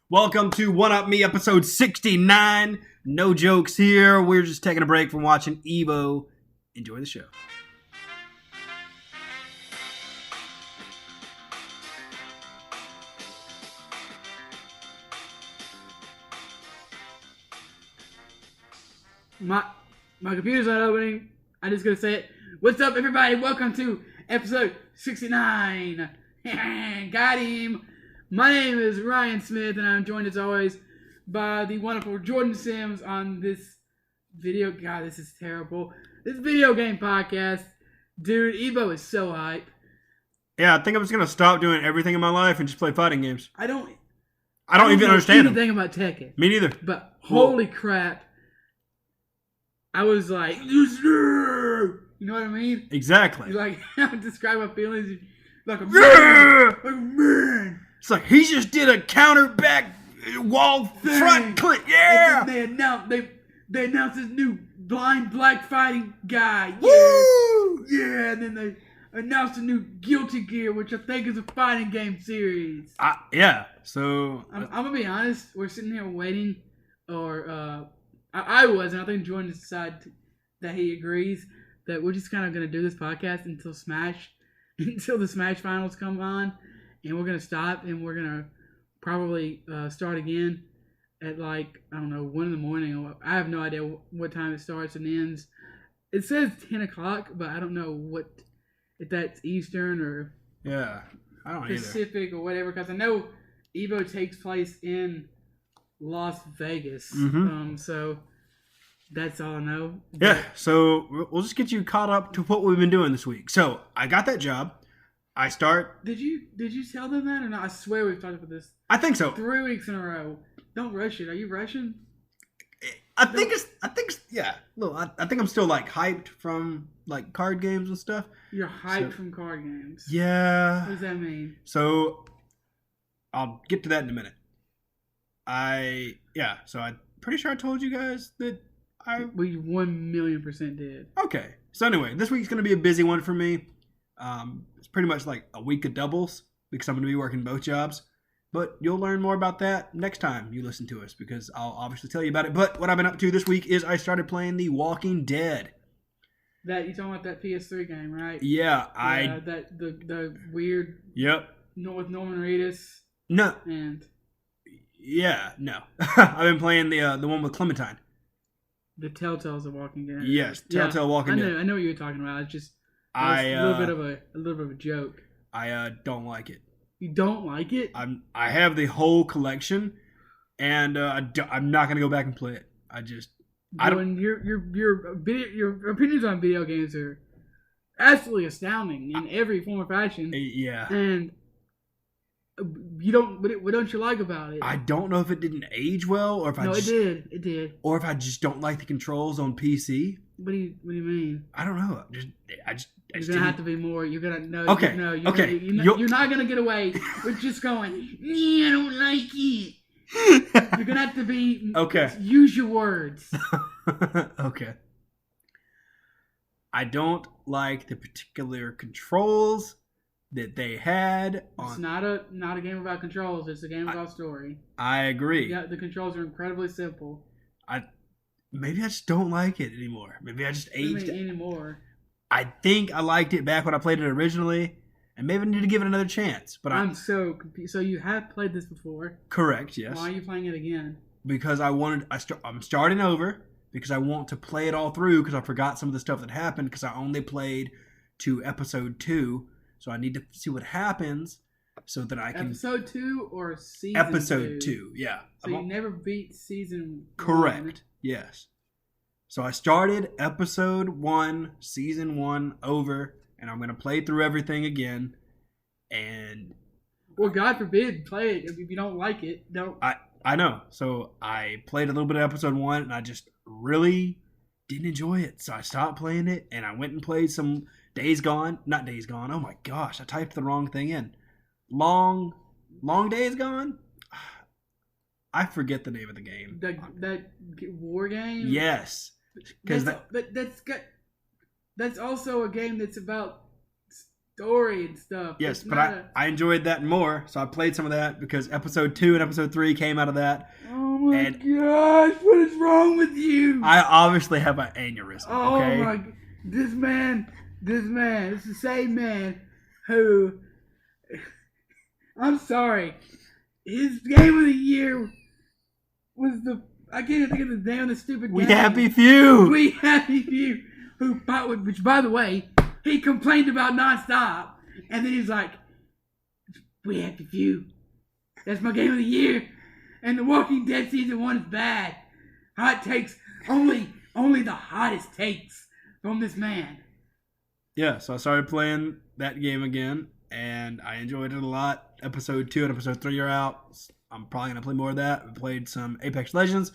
Welcome to One Up Me episode 69. No jokes here. We're just taking a break from watching Evo. Enjoy the show. My computer's not opening. I'm just gonna say it. What's up, everybody? Welcome to episode 69. Got him. My name is Ryan Smith, and I'm joined as always by the wonderful Jordan Sims on this video. God, this is terrible. This video game podcast, dude. Evo is so hype. Yeah, I think I'm just gonna stop doing everything in my life and just play fighting games. I don't even understand them. anything about Tekken. Me neither. But holy crap. I was like, you know what I mean? Exactly. Like, I would describe my feelings like a man. Like a man. It's like he just did a counter back wall front click. Yeah. And then they announced this new blind black fighting guy. Yeah. Woo! Yeah, and then they announced a new Guilty Gear, which I think is a fighting game series. Yeah. So I'm gonna be honest. We're sitting here waiting, or I was, and I think Jordan decided that he agrees that we're just kind of gonna do this podcast until the Smash finals come on, and we're gonna stop, and we're gonna probably start again at like, I don't know, 1 a.m. I have no idea what time it starts and ends. It says 10 o'clock, but I don't know if that's Eastern or yeah, I don't Pacific or whatever, because I know Evo takes place in Las Vegas. Mm-hmm. So that's all I know. Yeah, so we'll just get you caught up to what we've been doing this week. So I got that job. Did you tell them that or not? I swear we've talked about this. I think so. 3 weeks in a row. Don't rush it. Are you rushing? I think it's yeah. Look, I think I'm still like hyped from like card games and stuff. You're hyped from card games. Yeah. What does that mean? So I'll get to that in a minute. So I'm pretty sure I told you guys that We 1,000,000% did. Okay. So anyway, this week's gonna be a busy one for me. It's pretty much like a week of doubles because I'm gonna be working both jobs. But you'll learn more about that next time you listen to us because I'll obviously tell you about it. But what I've been up to this week is I started playing The Walking Dead. That you talking about that PS3 game, right? Yeah, that the weird. Yep. With Norman Reedus. No. And. Yeah, no. I've been playing the one with Clementine. The Telltale's of Walking Dead. Yes, Telltale Walking Dead. I know what you were talking about. It's just a little bit of a joke. I don't like it. You don't like it? I have the whole collection, and I'm not gonna go back and play it. Your opinions on video games are absolutely astounding in every form or fashion. Yeah. And you don't. What don't you like about it? I don't know if it didn't age well, or if it did. Or if I just don't like the controls on PC. What do you mean? I don't know. You're gonna have to be more. You're gonna know. Okay. You're not gonna get away with just going. I don't like it. You're gonna have to be. Okay. Use your words. Okay. I don't like the particular controls that they had. It's not a game about controls. It's a game about story. I agree. Yeah, the controls are incredibly simple. Maybe I just don't like it anymore. Maybe I just aged anymore. I think I liked it back when I played it originally, and maybe I need to give it another chance. But I'm so confused. So you have played this before? Correct. Yes. Why are you playing it again? Because I'm starting over because I want to play it all through because I forgot some of the stuff that happened because I only played to episode 2, so I need to see what happens so that I can. Episode 2 or season? Episode 2. Yeah. So you never beat season. Correct. 1. Yes. So I started episode 1, season 1 over, and I'm going to play through everything again. And well, God forbid, play it if you don't like it. Don't. I know. So I played a little bit of episode 1, and I just really didn't enjoy it. So I stopped playing it, and I went and played some Days Gone. Not Days Gone. Oh my gosh, I typed the wrong thing in. Long Days Gone? I forget the name of the game. That war game? Yes. That's also a game that's about story and stuff. Yes, It's but not I enjoyed that more, so I played some of that because episode 2 and episode 3 came out of that. Oh my and gosh, what is wrong with you? I obviously have an aneurysm. Oh Okay. my, this man, it's the same man who, I'm sorry, his game of the year was I can't even think of the name of the stupid game. We Happy Few. We Happy Few, which by the way, he complained about nonstop, and then he's like, We Happy Few, that's my game of the year, and The Walking Dead season 1 is bad. Hot takes, only the hottest takes from this man. Yeah, so I started playing that game again, and I enjoyed it a lot. Episode 2 and episode 3 are out. I'm probably going to play more of that. I played some Apex Legends.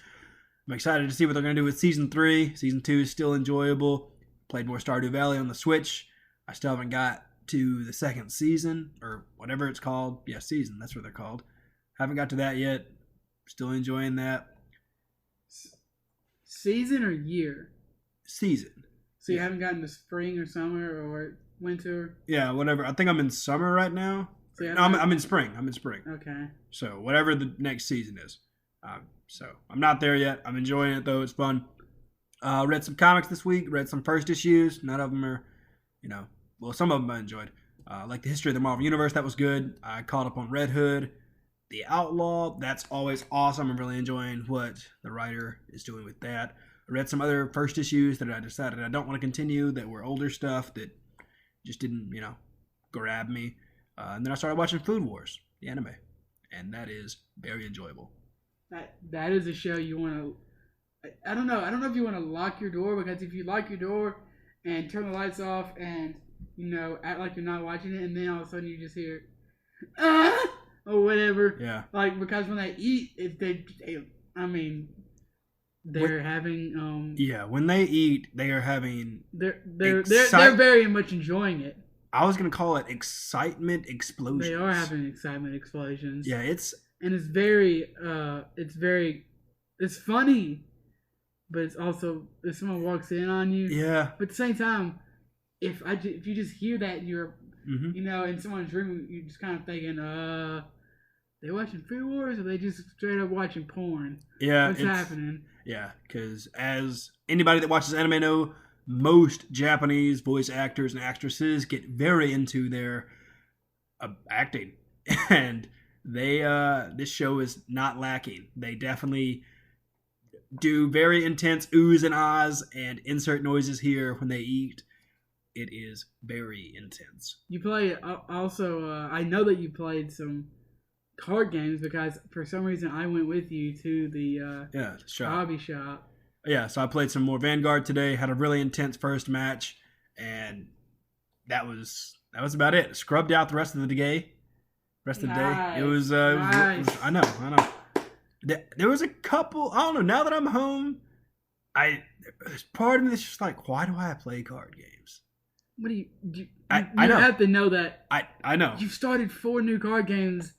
I'm excited to see what they're going to do with Season 3. Season 2 is still enjoyable. Played more Stardew Valley on the Switch. I still haven't got to the second season, or whatever it's called. Yeah, season, that's what they're called. Haven't got to that yet. Still enjoying that. Season or year? Season. So you haven't gotten to spring or summer or winter? Yeah, whatever. I think I'm in summer right now. So No, I'm in spring. I'm in spring. Okay. So whatever the next season is. So I'm not there yet. I'm enjoying it though. It's fun. Read some comics this week. Read some first issues. None of them are, well, some of them I enjoyed. Like the History of the Marvel Universe. That was good. I caught up on Red Hood. The Outlaw. That's always awesome. I'm really enjoying what the writer is doing with that. I read some other first issues that I decided I don't want to continue, that were older stuff that just didn't, grab me. And then I started watching Food Wars, the anime. And that is very enjoyable. That is a show you want to... I don't know. I don't know if you want to lock your door, because if you lock your door and turn the lights off and, act like you're not watching it, and then all of a sudden you just hear, or whatever. Yeah. Like, because when they eat, they're having yeah, when they eat, they are having they're very much enjoying it. I was gonna call it excitement explosions. They are having excitement explosions. Yeah, it's very it's funny, but it's also if someone walks in on you. Yeah. But at the same time, if you just hear that you're mm-hmm. In someone's room, you're just kind of thinking, they watching Food Wars or they just straight up watching porn? Yeah. What's happening? Yeah, because as anybody that watches anime know, most Japanese voice actors and actresses get very into their acting, and they this show is not lacking. They definitely do very intense oohs and ahs and insert noises here when they eat. It is very intense. You play also. I know that you played some card games because for some reason I went with you to the hobby shop. Yeah, so I played some more Vanguard today. Had a really intense first match, and that was about it. Scrubbed out the rest of the day. Nice. It was. Nice. I know. There was a couple. I don't know. Now that I'm home, there's part of me that's just like, why do I play card games? What do you I know. have to know that. I know. You started 4 new card games,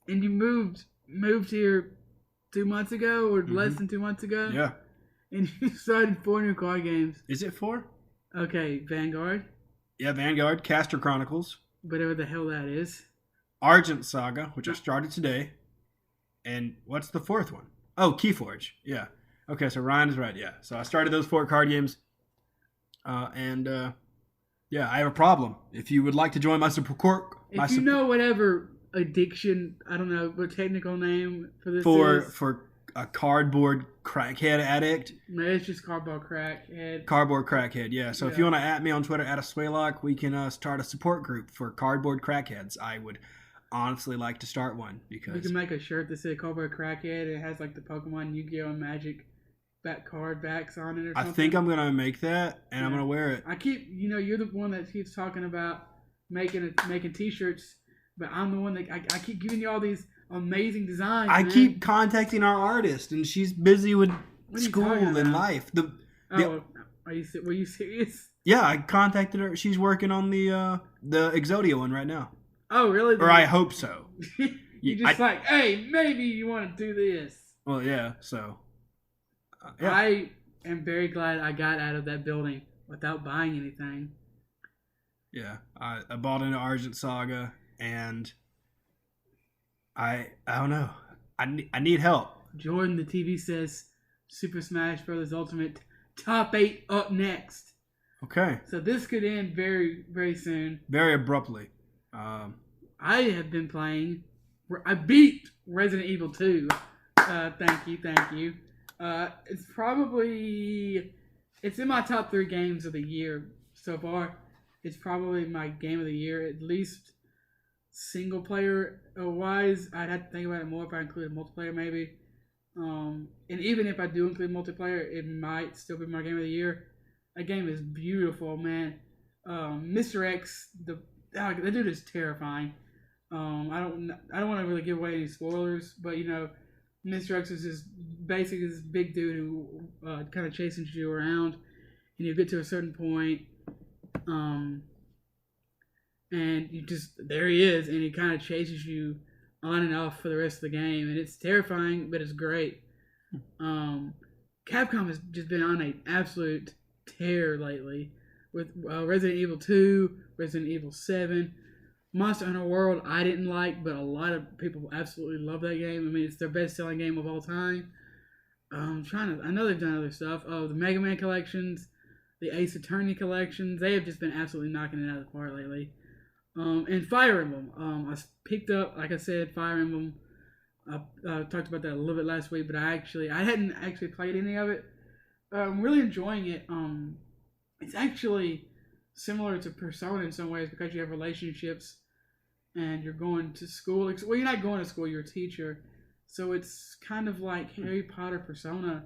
and you moved here 2 months ago or less than 2 months ago. Yeah. And you started 4 new card games. Is it 4? Okay, Vanguard. Yeah, Vanguard, Caster Chronicles, whatever the hell that is. Argent Saga, which I started today, and what's the 4th one? Oh, Keyforge. Yeah. Okay, so Ryan is right. Yeah. So I started those 4 card games, yeah, I have a problem. If you would like to join my support, know whatever addiction, I don't know what technical name for this is. For a cardboard crackhead addict. No, it's just cardboard crackhead. Cardboard crackhead, yeah. So if you want to at me on Twitter, @Swaylock, we can start a support group for cardboard crackheads. I would honestly like to start one because we can make a shirt that says cardboard crackhead. It has like the Pokemon, Yu-Gi-Oh, and Magic card backs on it or something. I think I'm gonna make that and I'm gonna wear it. I keep, you're the one that keeps talking about making T-shirts, but I'm the one that I keep giving you all these amazing designs. I keep contacting our artist, and she's busy with school and life. Were you serious? Yeah, I contacted her. She's working on the Exodia one right now. Oh, really? Or I hope so. You like, hey, maybe you want to do this. Well, yeah. So. Yeah. I am very glad I got out of that building without buying anything. Yeah, I bought into Argent Saga, and I don't know. I need help. Jordan, the TV says Super Smash Bros. Ultimate top 8 up next. Okay. So this could end very, very soon. Very abruptly. I have been playing. I beat Resident Evil 2. Thank you. It's in my top 3 games of the year so far. It's probably my game of the year, at least single player wise. I'd have to think about it more if I included multiplayer, maybe. And even if I do include multiplayer, it might still be my game of the year. That game is beautiful, man. Mr. X, the dude is terrifying. I don't want to really give away any spoilers, but Mr. X is just basically this big dude who kind of chases you around, and you get to a certain point, and there he is, and he kind of chases you on and off for the rest of the game, and it's terrifying, but it's great. Capcom has just been on an absolute tear lately with Resident Evil 2, Resident Evil 7, Monster Hunter World. I didn't like, but a lot of people absolutely love that game. I mean, it's their best-selling game of all time. I know they've done other stuff. Oh, the Mega Man collections, the Ace Attorney collections. They have just been absolutely knocking it out of the park lately. And Fire Emblem. I picked up, like I said, Fire Emblem. I talked about that a little bit last week, but I hadn't actually played any of it. I'm really enjoying it. It's actually similar to Persona in some ways because you have relationships and you're going to school. Well, you're not going to school, you're a teacher. So it's kind of like Harry Potter Persona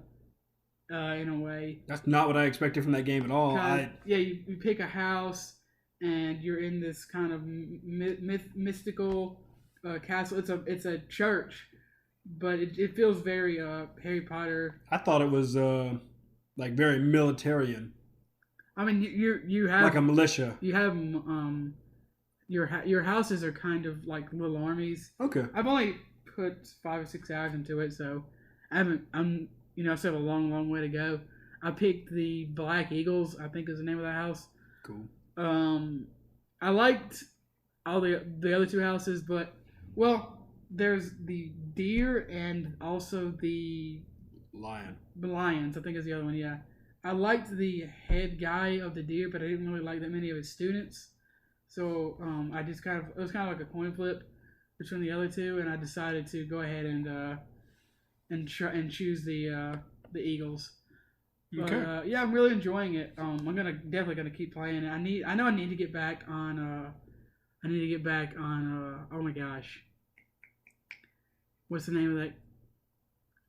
in a way. That's not what I expected from that game at all. You pick a house and you're in this kind of mystical castle. It's a church, but it feels very Harry Potter. I thought it was like very militarian. I mean, you have like a militia. You have your houses are kind of like little armies. Okay. I've only put 5 or 6 hours into it, so I still have a long way to go. I picked the Black Eagles, I think is the name of the house. Cool. I liked all the other 2 houses, but there's the deer and also the lions, I think is the other one. Yeah, I liked the head guy of the deer, but I didn't really like that many of his students. So it was kind of like a coin flip between the other 2, and I decided to go ahead and choose the Eagles. But, okay. I'm really enjoying it. I'm definitely gonna keep playing it. I know I need to get back on. Oh my gosh, what's the name of that?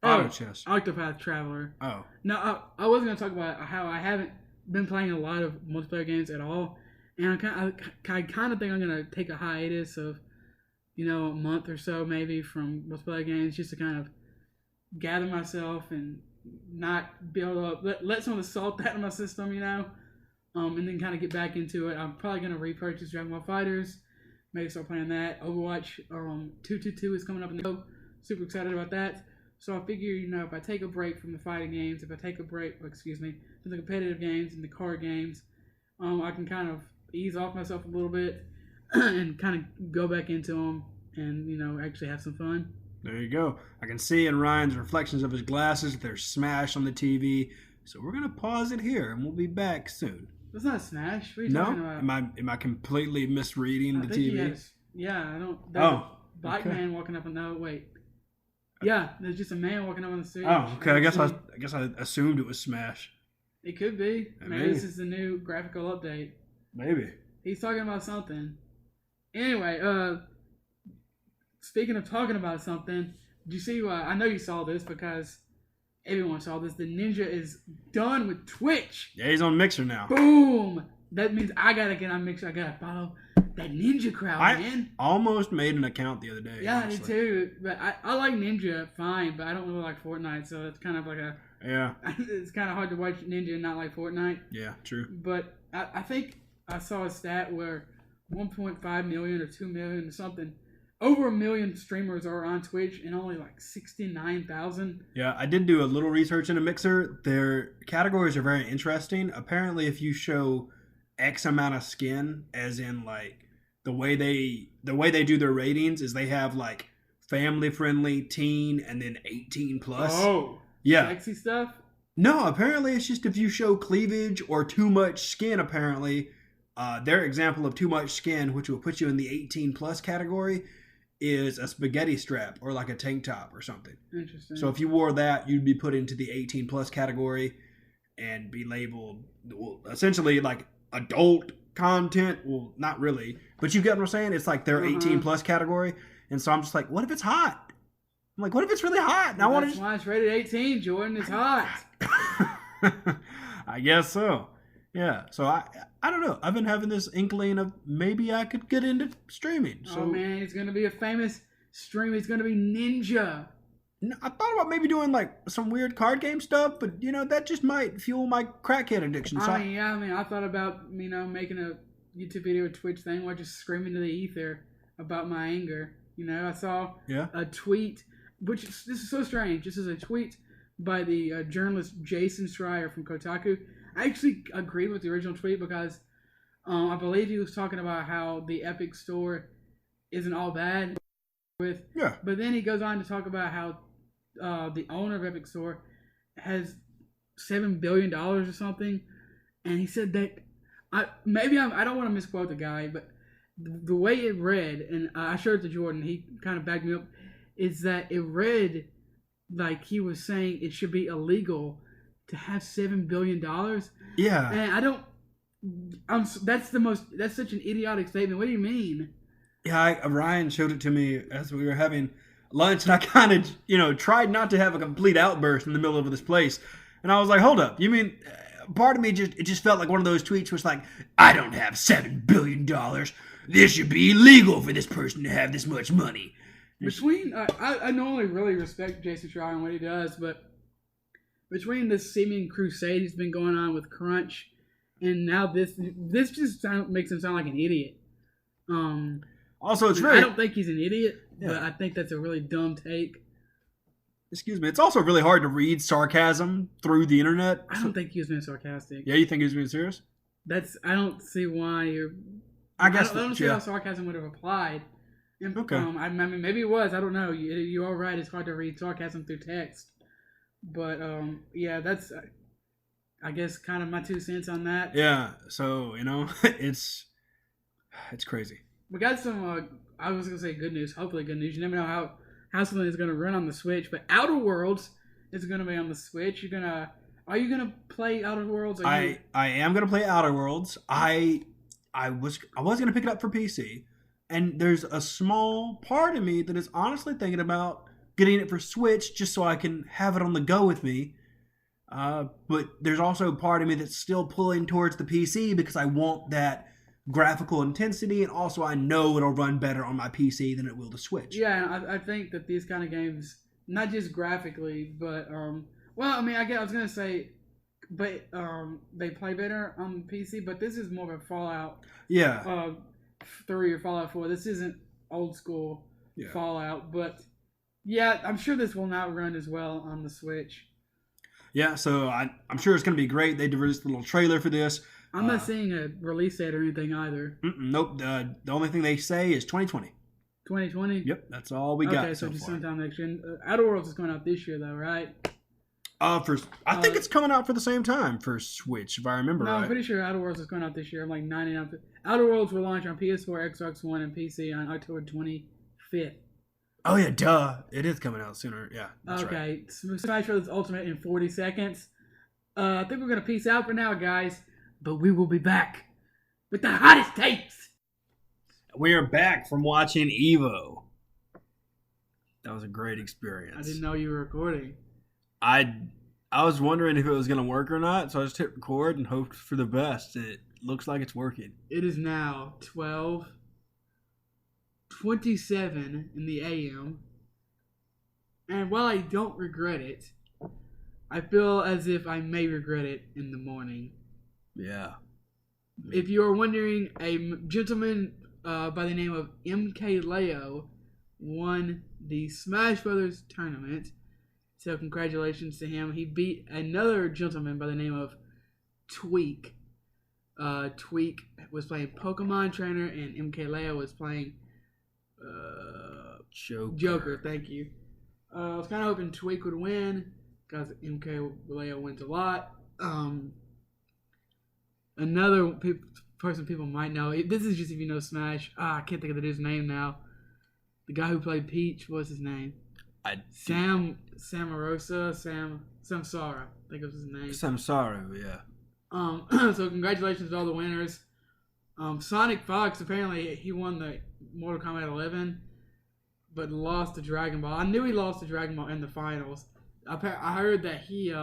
Auto Chess. Octopath Traveler. Oh. No, I wasn't gonna talk about how I haven't been playing a lot of multiplayer games at all, and I kind of think I'm gonna take a hiatus of, a month or so maybe from multiplayer games just to kind of gather myself and not build up, let some of the salt out of my system, and then kind of get back into it. I'm probably gonna repurchase Dragon Ball FighterZ, maybe start playing that. Overwatch 222 is coming up in the show. Super excited about that. So I figure, if I take a break from the fighting games, if I take a break, from the competitive games and the card games, I can kind of ease off myself a little bit and kind of go back into them and, actually have some fun. There you go. I can see in Ryan's reflections of his glasses that there's Smash on the TV. So we're going to pause it here and we'll be back soon. That's not Smash. What are you talking about? Am I completely misreading the TV? I don't. Black okay. Man walking up on. No, wait. Yeah, there's just a man walking up on the stage. Oh, okay. I guess I assumed it was Smash. It could be. Maybe this is the new graphical update. Maybe. He's talking about something. Anyway, speaking of talking about something, did you see? I know you saw this because everyone saw this. The Ninja is done with Twitch. Yeah, he's on Mixer now. Boom! That means I gotta get on Mixer. I gotta follow that Ninja crowd, man. I almost made an account the other day. Yeah, I did too. But I like Ninja fine, but I don't really like Fortnite, so it's kind of like a... Yeah. It's kind of hard to watch Ninja and not like Fortnite. Yeah, true. But I think I saw a stat where 1.5 million or 2 million or something, over 1 million streamers are on Twitch and only like 69,000. Yeah, I did do a little research into Mixer. Their categories are very interesting. Apparently, if you show X amount of skin, as in like the way they do their ratings is they have like family friendly, teen, and then 18 plus. Oh, yeah. sexy stuff. No, apparently it's just if you show cleavage or too much skin. Apparently, their example of too much skin, which will put you in the 18 plus category, is a spaghetti strap or like a tank top or something. Interesting. So if you wore that, you'd be put into the 18 plus category and be labeled, well, essentially like adult content. Well, not really, but you get what I'm saying? It's like their 18 plus category. And so I'm just like, what if it's hot? I'm like, what if it's really hot? And That's why it's rated 18, Jordan. It's hot. I guess so. Yeah. So I don't know. I've been having this inkling of maybe I could get into streaming. So, oh man, he's gonna be a famous streamer. He's gonna be Ninja. I thought about maybe doing like some weird card game stuff, but that just might fuel my crackhead addiction. So I thought about making a YouTube video or Twitch thing where I just scream into the ether about my anger. I saw a tweet, which this is so strange. This is a tweet by the journalist Jason Schreier from Kotaku. I actually agreed with the original tweet because I believe he was talking about how the Epic Store isn't all bad. But then he goes on to talk about how the owner of Epic Store has $7 billion or something, and he said that I don't want to misquote the guy, but the way it read, and I showed it to Jordan, he kind of backed me up, is that it read like he was saying it should be illegal to have $7 billion. Yeah. And that's such an idiotic statement. What do you mean? Yeah, Ryan showed it to me as we were having lunch, and I kind of, tried not to have a complete outburst in the middle of this place. And I was like, hold up, you mean, part of me it just felt like one of those tweets was like, I don't have $7 billion. This should be illegal for this person to have this much money. Between, I normally really respect Jason Schreier and what he does, but between this seeming crusade he's been going on with Crunch, and now this just makes him sound like an idiot. Also, it's I don't think he's an idiot, but I think that's a really dumb take. Excuse me. It's also really hard to read sarcasm through the internet. I don't think he was being sarcastic. Yeah, you think he was being serious? I don't see why you're. I don't see how sarcasm would have applied. And, okay. I mean, maybe it was. I don't know. You are right. It's hard to read sarcasm through text. But that's, I guess, kind of my 2 cents on that. Yeah. So it's crazy. We got some. I was gonna say good news. Hopefully, good news. You never know how something is gonna run on the Switch. But Outer Worlds is gonna be on the Switch. Are you gonna play Outer Worlds? I am gonna play Outer Worlds. I was gonna pick it up for PC, and there's a small part of me that is honestly thinking about getting it for Switch just so I can have it on the go with me. But there's also a part of me that's still pulling towards the PC because I want that graphical intensity, and also I know it'll run better on my PC than it will the Switch. Yeah, and I think that these kind of games, not just graphically, but I was gonna say, but they play better on PC. But this is more of a Fallout. Yeah. 3 or Fallout 4. This isn't old school Fallout, but yeah, I'm sure this will not run as well on the Switch. Yeah, so I'm sure it's gonna be great. They released a little trailer for this. I'm not seeing a release date or anything either. Nope. The only thing they say is 2020. 2020? Yep, that's all we got. Okay, so just sometime next year. Outer Worlds is going out this year, though, right? I think it's coming out for the same time for Switch, if I remember right. No, I'm pretty sure Outer Worlds is going out this year. I'm like 99%. Outer Worlds will launch on PS4, Xbox One, and PC on October 25th. Oh, yeah, duh. It is coming out sooner. Yeah, that's right. Okay, Smash Bros. Ultimate in 40 seconds. I think we're going to peace out for now, guys. But we will be back with the hottest takes. We are back from watching Evo. That was a great experience. I didn't know you were recording. I was wondering if it was going to work or not, so I just hit record and hoped for the best. It looks like it's working. It is now 12:27 in the AM. And while I don't regret it, I feel as if I may regret it in the morning. Yeah. If you are wondering, a gentleman by the name of MK Leo won the Smash Brothers tournament. So congratulations to him. He beat another gentleman by the name of Tweak. Tweak was playing Pokemon Trainer, and MKLeo was playing Joker. Thank you. I was kind of hoping Tweak would win because MKLeo wins a lot. Another person people might know. This is just if you know Smash. I can't think of the dude's name now. The guy who played Peach. What's his name? Samsara. I think it was his name. Samsara, yeah. So congratulations to all the winners. Sonic Fox, apparently he won the Mortal Kombat 11, but lost to Dragon Ball. I knew he lost to Dragon Ball in the finals. I heard that he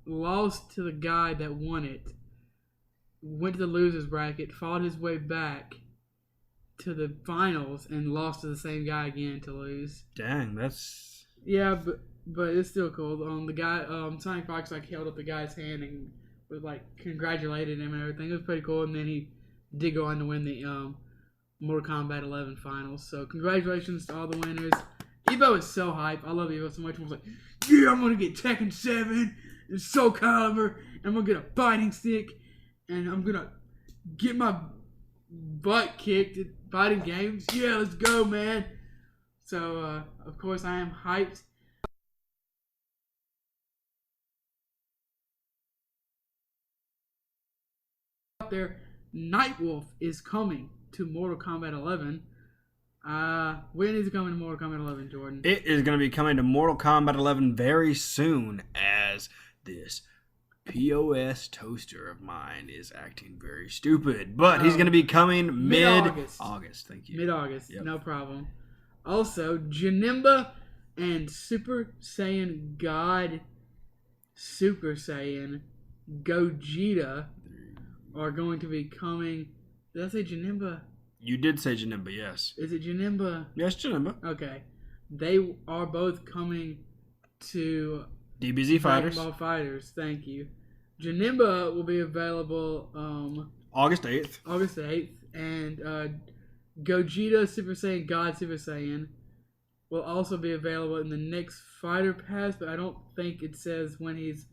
lost to the guy that won it, went to the losers bracket, fought his way back to the finals, and lost to the same guy again to lose. Dang, that's... Yeah, but it's still cool. The guy, Sonic Fox, held up the guy's hand and was congratulated him and everything. It was pretty cool. And then he did go on to win the Mortal Kombat 11 finals. So congratulations to all the winners. Evo is so hype. I love Evo so much. I was like, yeah, I'm gonna get Tekken 7 and Soul Calibur, and I'm gonna get a fighting stick, and I'm gonna get my butt kicked at fighting games. Yeah, let's go, man. So of course I am hyped. There, Nightwolf is coming to Mortal Kombat 11. When is it coming to Mortal Kombat 11, Jordan? It is going to be coming to Mortal Kombat 11 very soon, as this POS toaster of mine is acting very stupid. But he's going to be coming mid-August. Thank you. Mid-August, yep. No problem. Also, Janemba and Super Saiyan God Super Saiyan Gogeta are going to be coming. Did I say Janemba? You did say Janemba, yes. Is it Janemba? Yes, Janemba. Okay. They are both coming to DBZ Fighters. Dragon Ball Fighters, thank you. Janemba will be available August 8th. August 8th. And Gogeta Super Saiyan God Super Saiyan will also be available in the next Fighter Pass, but I don't think it says when he's...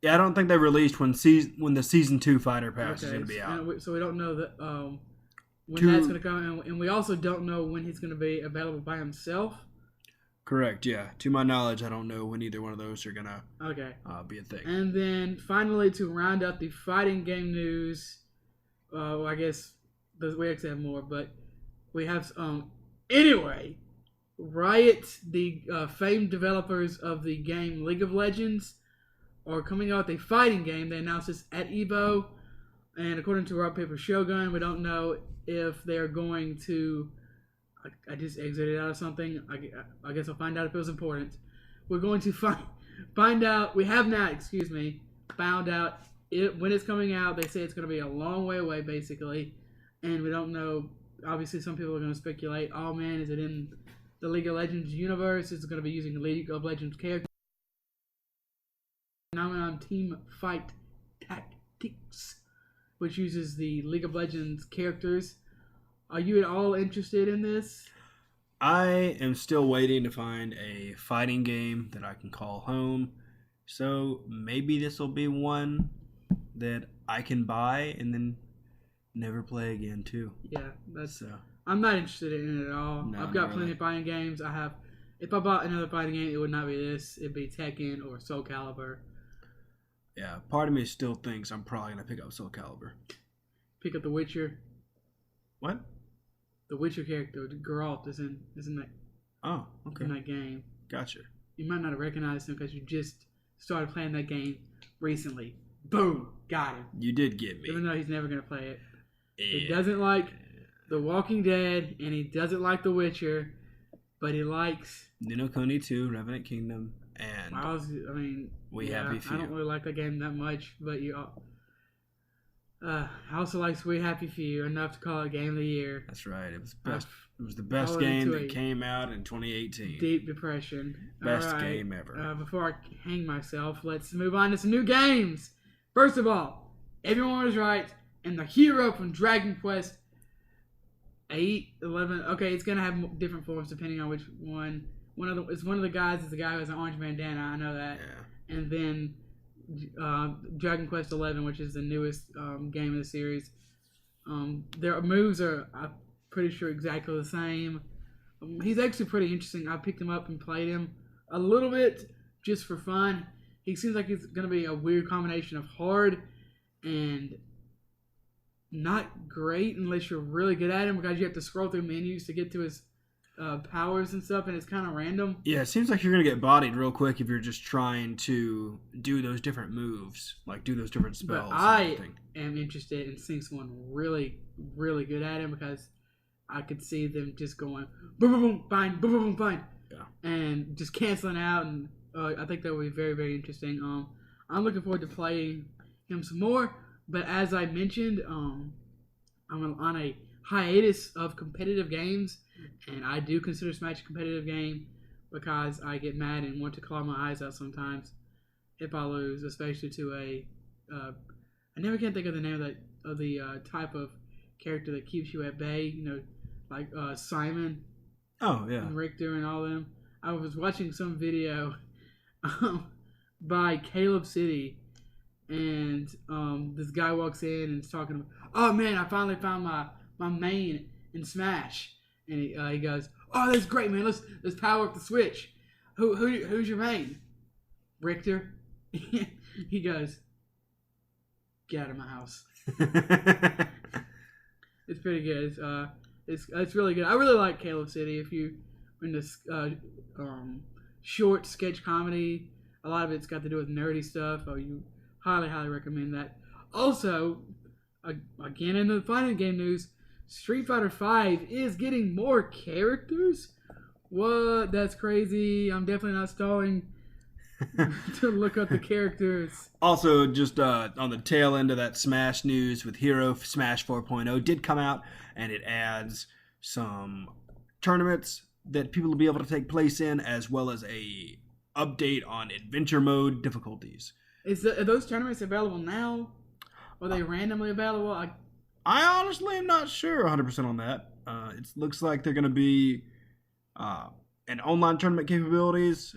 Yeah, I don't think they released when the Season 2 Fighter Pass is going to be out. So we don't know that when that's going to come. And we also don't know when he's going to be available by himself. Correct, yeah. To my knowledge, I don't know when either one of those are going to be a thing. And then finally, to round out the fighting game news, I guess we actually have more, but we have... anyway, Riot, the famed developers of the game League of Legends, are coming out with a fighting game. They announced this at EVO, and according to Rock Paper Shogun, we don't know if they're going to... I just exited out of something. I guess I'll find out if it was important. We're going to find out... We have not, found out when it's coming out. They say it's going to be a long way away, basically, and we don't know. Obviously, some people are going to speculate, oh man, is it in the League of Legends universe? Is it going to be using League of Legends characters? Now I'm on Team Fight Tactics, which uses the League of Legends characters. Are you at all interested in this? I am still waiting to find a fighting game that I can call home. So maybe this will be one that I can buy and then never play again too. Yeah, I'm not interested in it at all. No, I've got plenty of fighting games. If I bought another fighting game, it would not be this. It'd be Tekken or Soul Calibur. Yeah, part of me still thinks I'm probably going to pick up Soul Calibur. Pick up The Witcher. What? The Witcher character, Geralt, is in that. Oh, okay. In that game. Gotcha. You might not have recognized him because you just started playing that game recently. Boom, got him. You did get me. Even though he's never gonna play it. He doesn't like The Walking Dead, and he doesn't like The Witcher, but he likes Ni no Kuni 2, Revenant Kingdom, and We Happy Few. I don't really like that game that much, but I also like We Happy Few enough to call it Game of the Year. That's right. It was best. It was the best game that came out in 2018. Deep depression. Best game ever. Before I hang myself, let's move on to some new games. First of all, everyone was right, and the hero from Dragon Quest 8, 11. Okay, it's gonna have different forms depending on which one. One of the guys is the guy who has an orange bandana. I know that. Yeah. And then Dragon Quest XI, which is the newest game in the series. Their moves are, I'm pretty sure, exactly the same. He's actually pretty interesting. I picked him up and played him a little bit just for fun. He seems like he's going to be a weird combination of hard and not great unless you're really good at him, because you have to scroll through menus to get to his powers and stuff, and it's kind of random. Yeah, it seems like you're going to get bodied real quick if you're just trying to do those different moves, like do those different spells. But I am interested in seeing someone really, really good at him, because I could see them just going boom, boom, boom, fine, boom, boom, boom, fine, and just canceling out, and I think that would be very, very interesting. I'm looking forward to playing him some more, but as I mentioned, I'm on a hiatus of competitive games, and I do consider Smash a competitive game because I get mad and want to claw my eyes out sometimes if I lose, especially to I never can think of the name of the type of character that keeps you at bay, like Simon. Oh, yeah. And Richter and all them. I was watching some video by Caleb City, and this guy walks in and is talking about, oh man, I finally found my main in Smash, and he goes, oh, that's great, man. Let's power up the Switch. Who's your main? Richter. He goes, get out of my house. It's pretty good. It's really good. I really like Caleb City. If you in this short sketch comedy, a lot of it's got to do with nerdy stuff. You highly recommend that. Also, again in the fighting game news, Street Fighter V is getting more characters. What? That's crazy. I'm definitely not stalling to look up the characters. Also, just on the tail end of that Smash news with Hero Smash 4.0 did come out, and it adds some tournaments that people will be able to take place in, as well as a update on adventure mode difficulties. Are those tournaments available now? Are they randomly available? I honestly am not sure 100% on that. It looks like they're going to be an online tournament capabilities.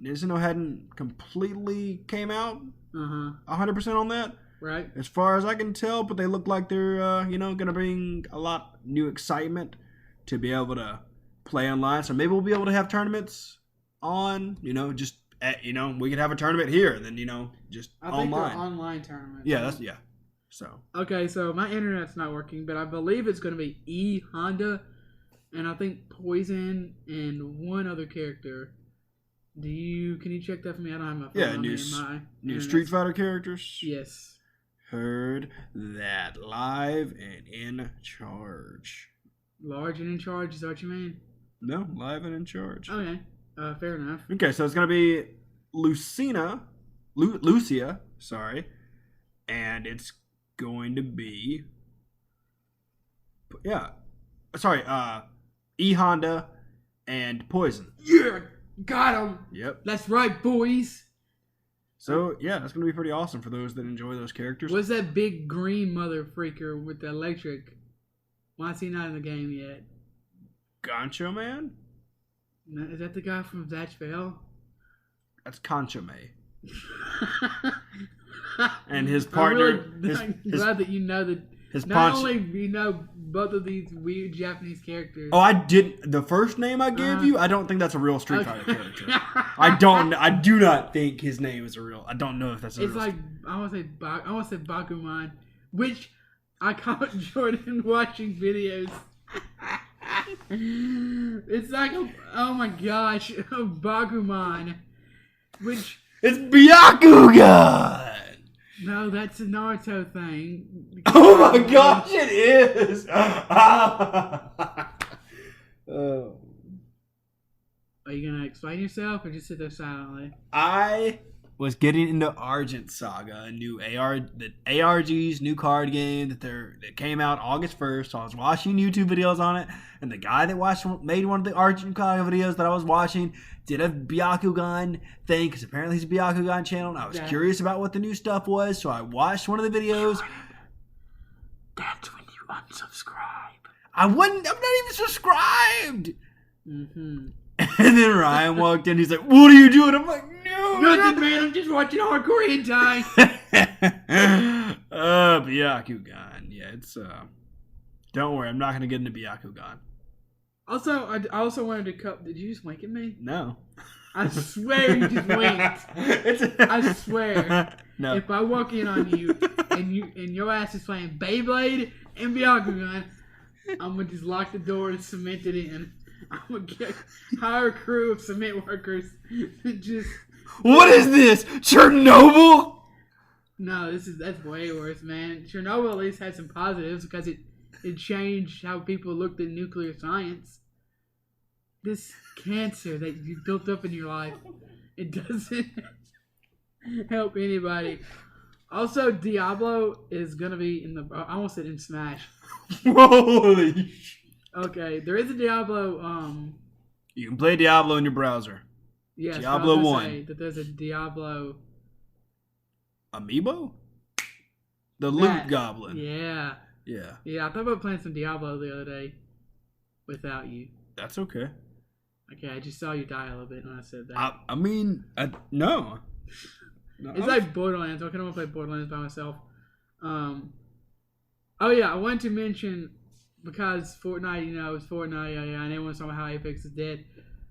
Nintendo hadn't completely came out 100% on that. Right. As far as I can tell, but they look like they're going to bring a lot new excitement to be able to play online. So maybe we'll be able to have tournaments on, just at, we could have a tournament here and then, just I think online. they're online tournaments. Yeah, So. Okay, so my internet's not working, but I believe it's going to be E Honda, and I think Poison and one other character. Can you check that for me? I don't have my phone. Yeah, new Street Fighter characters. Yes. Heard that live and in charge. Large and in charge, is that what you mean? No, live and in charge. Okay, fair enough. Okay, so it's gonna be Lucia, and it's going to be E Honda and Poison. Yeah, got him. Yep, that's right, boys. So yeah, that's gonna be pretty awesome for those that enjoy those characters. What's that big green mother freaker with the electric? Why is he not in the game yet? Gancho Man? Is that the guy from Zatch Bell? That's Conchame. And his partner. I'm glad that you know that. Not only you know both of these weird Japanese characters. Oh, I did. The first name I gave you, I don't think that's a real Street Fighter character. I do not think his name is a real. I don't know if that's a It's real. like I want to say Bakuman, which I caught Jordan watching videos. It's like oh my gosh, Bakuman, which it's Byakugan. No, that's a Naruto thing. Oh my gosh, it is. Are you gonna explain yourself or just sit there silently? I was getting into Argent Saga, a new ARG's new card game that came out August 1st. So I was watching YouTube videos on it, and the guy that made one of the Argent Saga videos that I was watching did a Byakugan thing, because apparently he's a Byakugan channel, and I was curious about what the new stuff was, so I watched one of the videos. That's when you unsubscribe. I'm not even subscribed. Mm-hmm. And then Ryan walked in, he's like, what are you doing? I'm like, no! Nothing, man. I'm just watching hardcore hentai. Byakugan. Yeah, it's don't worry, I'm not gonna get into Byakugan. Also, I also wanted to cut. Did you just wink at me? No. I swear you just winked. I swear. No. If I walk in on you and your ass is playing Beyblade and Byakugan, I'm gonna just lock the door and cement it in. I'm gonna hire a crew of cement workers and just. What is this? Chernobyl? No, that's way worse, man. Chernobyl at least had some positives because it changed how people looked at nuclear science. This cancer that you built up in your life, it doesn't help anybody. Also, Diablo is gonna be in the. I almost said in Smash. Holy. Okay, there is a Diablo. You can play Diablo in your browser. Yes, Diablo 1. Say that there's a Diablo Amiibo? The Loot Goblin. Yeah. Yeah. Yeah, I thought about playing some Diablo the other day without you. That's okay. Okay, I just saw you die a little bit when I said that. I mean, no. It's like Borderlands. I kind of want to play Borderlands by myself. Oh yeah, I wanted to mention because Fortnite, it's Fortnite, yeah, and everyone's talking about how Apex is dead.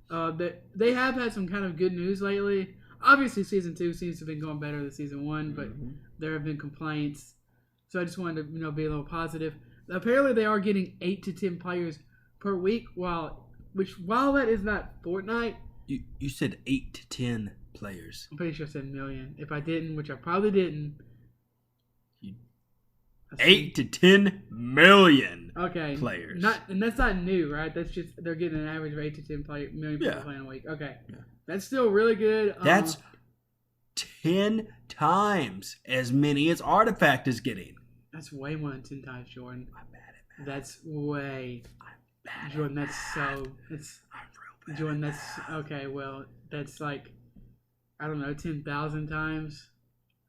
That they have had some kind of good news lately. Obviously, season 2 seems to have been going better than season 1, but there have been complaints. So I just wanted to, be a little positive. Apparently, they are getting 8 to 10 players per week. While that is not Fortnite, you said 8 to 10 players. I'm pretty sure I said million. If I didn't, which I probably didn't. 8 to 10 million. Okay. Players. And that's not new, right? That's just they're getting an average of 8 to 10 million people playing a week. Okay. Yeah. That's still really good. That's 10 times as many as Artifact is getting. That's way more than 10 times, Jordan. I'm bad at math. That's way. I'm bad Jordan, at that's math. so. It's. I'm real bad. Jordan, that's okay. Well, that's like, I don't know, 10,000 times.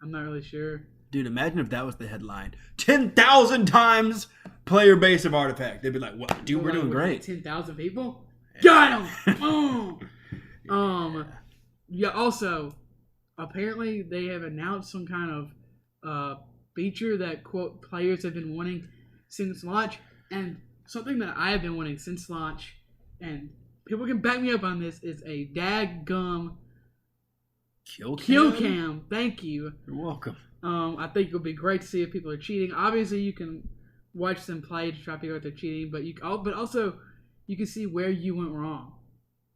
I'm not really sure. Dude, imagine if that was the headline. 10,000 times player base of Artifact. They'd be like, "What, dude? We're doing great." 10,000 people. Got him. Yeah. Also, apparently they have announced some kind of feature that quote players have been wanting since launch, and something that I have been wanting since launch, and people can back me up on this, is a daggum kill cam. Thank you. You're welcome. I think it would be great to see if people are cheating. Obviously, you can watch them play to try to figure out if they're cheating, but also you can see where you went wrong.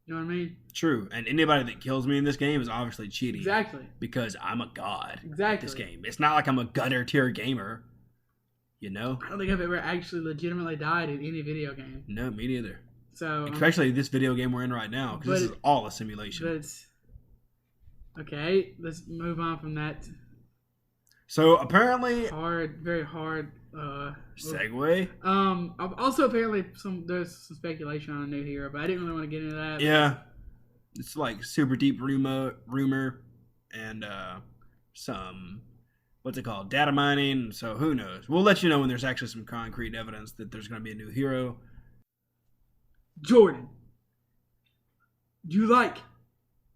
You know what I mean? True. And anybody that kills me in this game is obviously cheating. Exactly. Because I'm a god. Exactly. At this game. It's not like I'm a gutter tier gamer. You know? I don't think I've ever actually legitimately died in any video game. No, me neither. So especially this video game we're in right now, because this is all a simulation. But it's okay. Let's move on from that. So apparently, very hard. Segue. Also apparently there's some speculation on a new hero, but I didn't really want to get into that. Yeah, it's like super deep rumor, and some what's it called, data mining. So who knows? We'll let you know when there's actually some concrete evidence that there's going to be a new hero. Jordan, do you like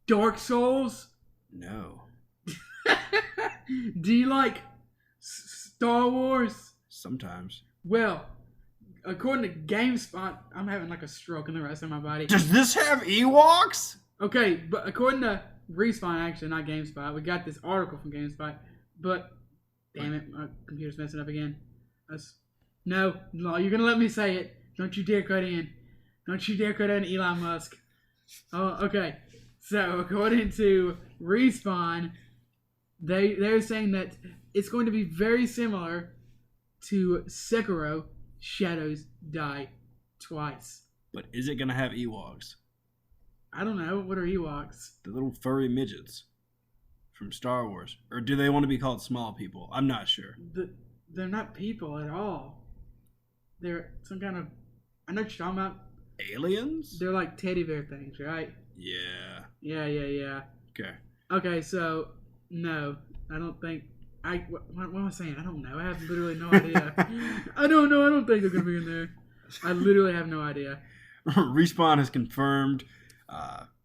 Dark Souls? No. Do you like Star Wars? Sometimes. Well, according to GameSpot, I'm having like a stroke in the rest of my body. Does this have Ewoks? Okay, but according to Respawn, actually, not GameSpot, we got this article from GameSpot, but damn it, my computer's messing up again. No, you're gonna let me say it. Don't you dare cut in. Don't you dare cut in, Elon Musk. Oh, okay. So according to Respawn, they're saying that it's going to be very similar to Sekiro: Shadows Die Twice. But is it going to have Ewoks? I don't know. What are Ewoks? The little furry midgets from Star Wars. Or do they want to be called small people? I'm not sure. They're not people at all. They're some kind of... I know what you're talking about. Aliens? They're like teddy bear things, right? Yeah. Yeah. Okay, so... No, I don't think... What am I saying? I don't know. I have literally no idea. I don't know. I don't think they're going to be in there. I literally have no idea. Respawn has confirmed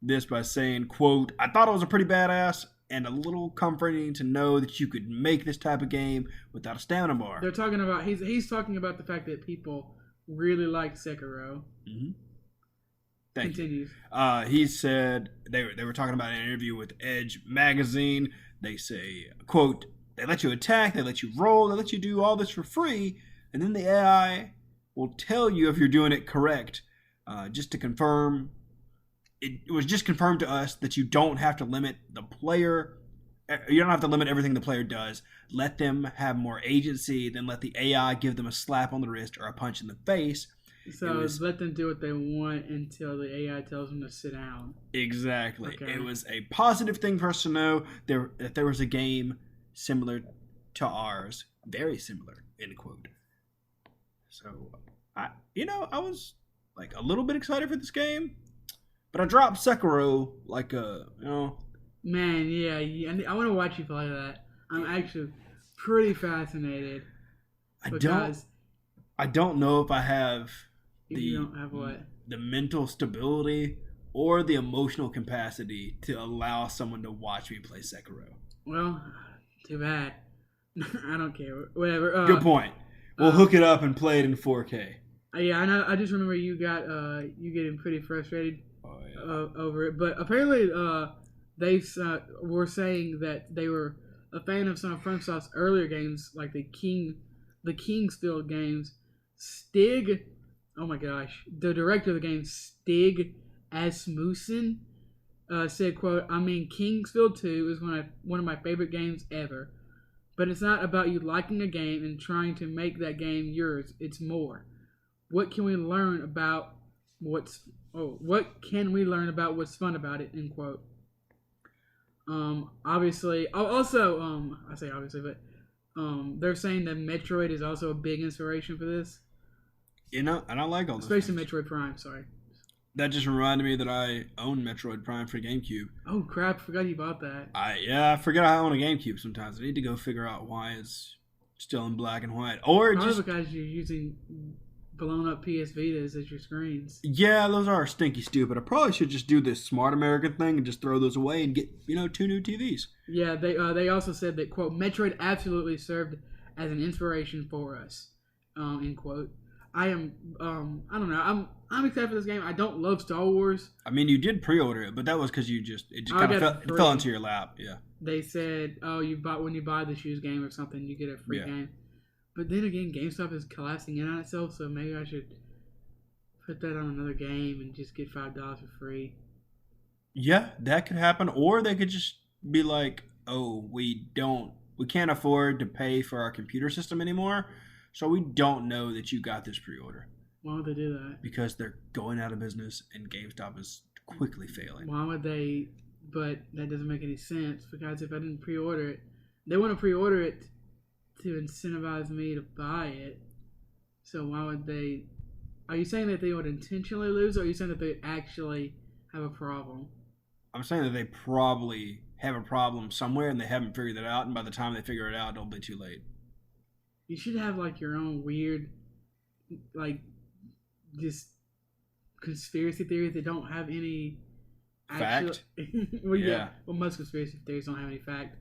This by saying, quote, "I thought it was a pretty badass and a little comforting to know that you could make this type of game without a stamina bar." They're talking about he's talking about the fact that people really like Sekiro. Mm-hmm. Thank Continues. you. He said they were talking about an interview with Edge magazine. They say, quote, "They let you attack, they let you roll, they let you do all this for free, and then the AI will tell you if you're doing it correct. Just to confirm, it was just confirmed to us that you don't have to limit the player. You don't have to limit everything the player does. Let them have more agency than let the AI give them a slap on the wrist or a punch in the face." So let them do what they want until the AI tells them to sit down. Exactly. Okay. It was a positive thing for us to know that there was a game similar to ours, very similar, end quote. So, I was like a little bit excited for this game, but I dropped Sekiro like Man, yeah, I want to watch you play that. I'm actually pretty fascinated. I don't know if I have you don't have what? The mental stability or the emotional capacity to allow someone to watch me play Sekiro. Well, too bad. I don't care. Whatever. Good point. We'll hook it up and play it in 4K. Yeah, I know. I just remember you getting pretty frustrated over it. But apparently, they were saying that they were a fan of some of FromSoft's earlier games, like the Kingsfield games. Stig, oh my gosh, the director of the game, Stig Asmussen, said, quote, "I mean, Kingsfield 2 is one of my favorite games ever. But it's not about you liking a game and trying to make that game yours. It's more. What can we learn about what's fun about it?" End quote. Obviously, also, I say obviously, but they're saying that Metroid is also a big inspiration for this. And I like all this. Especially Metroid Prime, sorry. That just reminded me that I own Metroid Prime for GameCube. Oh crap! Forgot you bought that. I forget I own a GameCube sometimes. I need to go figure out why it's still in black and white, or probably just because you're using blown up PS Vitas as your screens. Yeah, those are stinky stupid. I probably should just do this smart American thing and just throw those away and get 2 new TVs. Yeah, they also said that, quote, "Metroid absolutely served as an inspiration for us," end quote. I am I don't know. I'm excited for this game. I don't love Star Wars. I mean, you did pre-order it, but that was because it just kind of fell into your lap. Yeah. They said, "Oh, when you buy the shoes game or something, you get a free game." But then again, GameStop is collapsing in on itself, so maybe I should put that on another game and just get $5 for free. Yeah, that could happen, or they could just be like, "Oh, we can't afford to pay for our computer system anymore, so we don't know that you got this pre-order." Why would they do that? Because they're going out of business and GameStop is quickly failing. Why would they? But that doesn't make any sense, because if I didn't pre-order it, they want to pre-order it to incentivize me to buy it. So why would they? Are you saying that they would intentionally lose, or are you saying that they actually have a problem? I'm saying that they probably have a problem somewhere and they haven't figured it out, and by the time they figure it out, it'll be too late. You should have like your own weird, like, just conspiracy theories that don't have any fact. Well, yeah. Well, most conspiracy theories don't have any fact,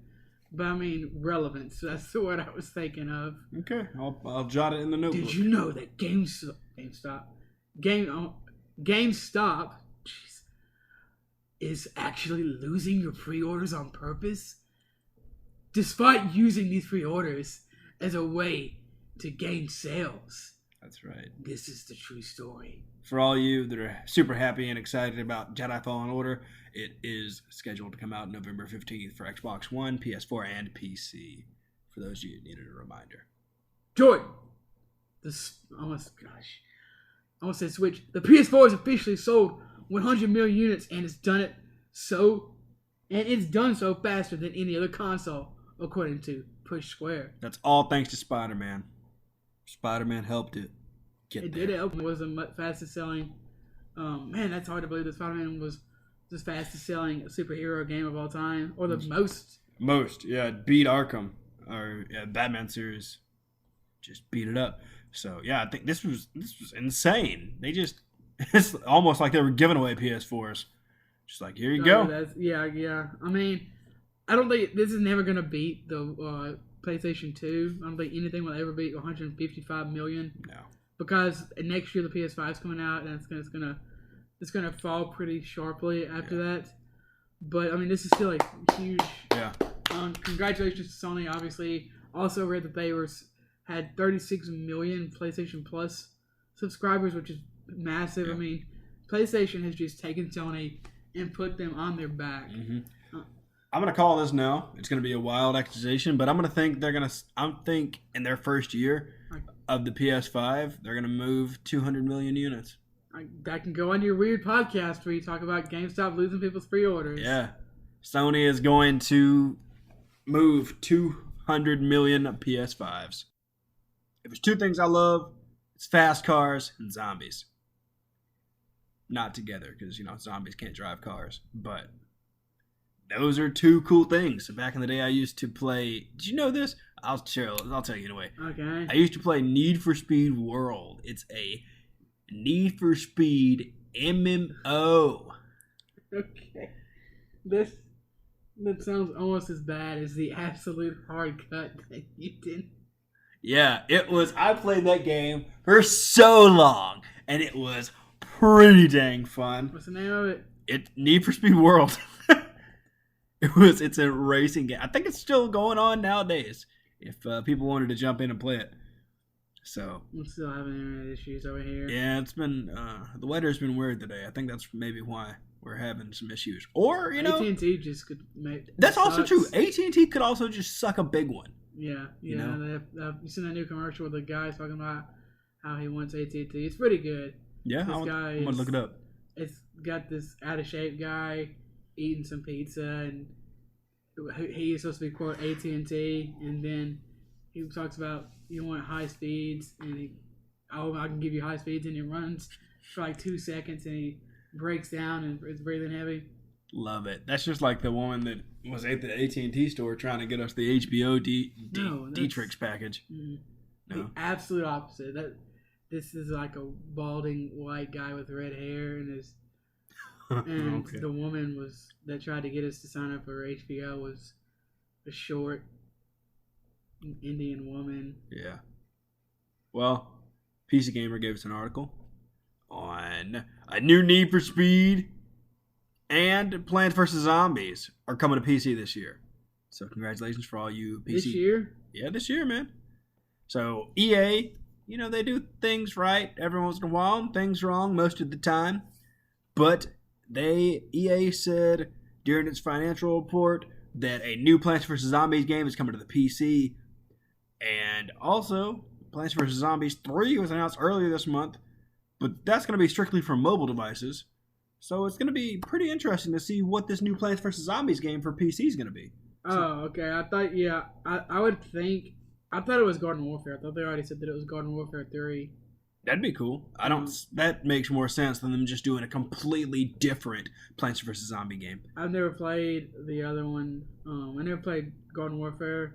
but I mean relevance. That's the word I was thinking of. Okay, I'll jot it in the notebook. Did you know that GameStop, jeez, is actually losing your pre-orders on purpose, despite using these pre-orders as a way to gain sales? That's right. This is the true story. For all you that are super happy and excited about Jedi Fallen Order, it is scheduled to come out November 15th for Xbox One, PS4, and PC. For those of you who needed a reminder. Jordan! I almost said Switch. The PS4 has officially sold 100 million units, and it's done so faster than any other console, according to Push Square. That's all thanks to Spider-Man. Spider-Man helped it get there. It did help. It was the fastest selling. Man, that's hard to believe that Spider-Man was the fastest selling superhero game of all time, or the most. Yeah, it beat Arkham, or Batman series. Just beat it up. So yeah, I think this was insane. It's almost like they were giving away PS4s. Just like, here you Oh, go. yeah. I mean, I don't think this is never gonna beat the PlayStation 2. I don't think anything will ever beat 155 million No. because next year the PS5 is coming out and it's gonna fall pretty sharply after that. But I mean, this is still a huge. Yeah. Congratulations to Sony. Obviously, also read that they had 36 million PlayStation Plus subscribers, which is massive. Yeah. I mean, PlayStation has just taken Sony and put them on their back. Mm-hmm. I'm gonna call this now. It's gonna be a wild accusation, but I'm gonna think I'm think in their first year of the PS5, they're gonna move 200 million units. That can go on your weird podcast where you talk about GameStop losing people's pre-orders. Yeah, Sony is going to move 200 million PS5s. If there's two things I love, it's fast cars and zombies. Not together, because zombies can't drive cars, but those are two cool things. So back in the day, I used to play. Did you know this? I'll tell you anyway. Okay. I used to play Need for Speed World. It's a Need for Speed MMO. Okay. That sounds almost as bad as the absolute hard cut that you did. Yeah, it was. I played that game for so long, and it was pretty dang fun. What's the name of it? Need for Speed World. It's a racing game. I think it's still going on nowadays. If people wanted to jump in and play it, so I'm still having internet issues over here. Yeah, it's been the weather's been weird today. I think that's maybe why we're having some issues. Or AT&T just could make. That's also true. AT&T could also just suck a big one. Yeah. You seen that new commercial with the guy talking about how he wants AT&T? It's pretty good. Yeah, I'm gonna look it up. It's got this out of shape guy eating some pizza, and he is supposed to be quote AT&T, and then he talks about you want high speeds, and I can give you high speeds, and he runs for like 2 seconds, and he breaks down and is breathing heavy. Love it. That's just like the woman that was at the AT&T store trying to get us the HBO Dietrich's package. The absolute opposite. This is like a balding white guy with red hair, and okay. The woman that tried to get us to sign up for HBO was a short Indian woman. Yeah. Well, PC Gamer gave us an article on a new Need for Speed and Plants vs. Zombies are coming to PC this year. So congratulations for all you PC. This year? Yeah, this year, man. So EA, they do things right every once in a while and things wrong most of the time. But EA said during its financial report that a new Plants vs. Zombies game is coming to the PC. And also, Plants vs. Zombies 3 was announced earlier this month, but that's going to be strictly for mobile devices. So it's going to be pretty interesting to see what this new Plants vs. Zombies game for PC is going to be. Oh, okay. I thought, I would think, I thought it was Garden Warfare. I thought they already said that it was Garden Warfare 3. That'd be cool. That makes more sense than them just doing a completely different Plants vs. Zombie game. I've never played the other one. I never played Garden Warfare.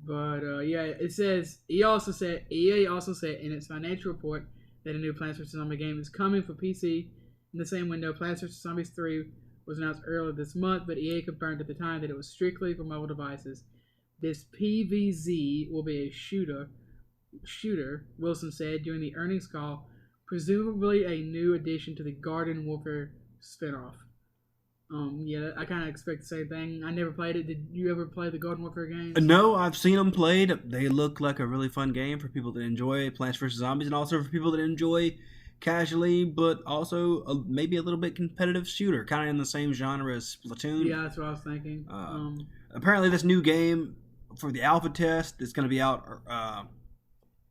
But it says EA also said in its financial report that a new Plants vs. Zombies game is coming for PC in the same window. Plants vs. Zombies 3 was announced earlier this month, but EA confirmed at the time that it was strictly for mobile devices. This PvZ will be a shooter, Wilson said during the earnings call, presumably a new addition to the Garden Warfare spinoff. I kind of expect the same thing. I never played it. Did you ever play the Garden Warfare games? No, I've seen them played. They look like a really fun game for people that enjoy Plants vs. Zombies and also for people that enjoy casually, but also maybe a little bit competitive shooter, kind of in the same genre as Splatoon. Yeah, that's what I was thinking. Apparently, this new game for the alpha test that's going to be out,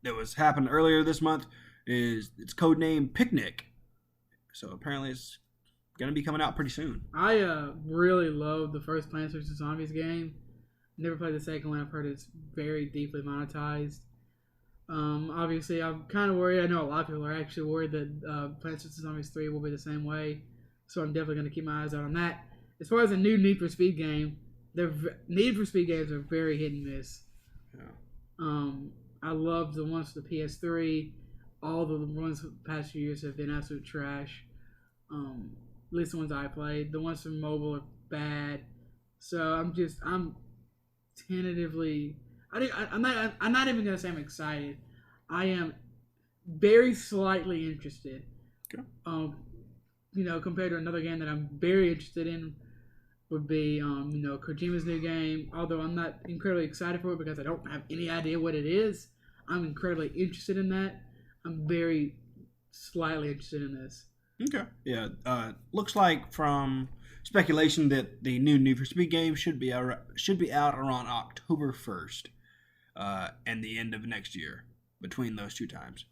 that was happened earlier this month, it's codenamed Picnic. So apparently, it's going to be coming out pretty soon. I really love the first Plants vs. Zombies game. Never played the second one. I've heard it's very deeply monetized. Obviously, I'm kind of worried. I know a lot of people are actually worried that Plants vs. Zombies 3 will be the same way. So I'm definitely going to keep my eyes out on that. As far as a new Need for Speed game, Need for Speed games are very hit and miss. Yeah. I love the ones for the PS3. All the ones for the past few years have been absolute trash. At least the ones I played. The ones from mobile are bad. So I'm tentatively. I'm not even gonna say I'm excited. I am very slightly interested. Okay. Compared to another game that I'm very interested in would be Kojima's new game. Although I'm not incredibly excited for it because I don't have any idea what it is. I'm incredibly interested in that. I'm very slightly interested in this. Okay. Yeah. Looks like from speculation that the new Need for Speed game should be out around October 1st, and the end of next year, between those two times.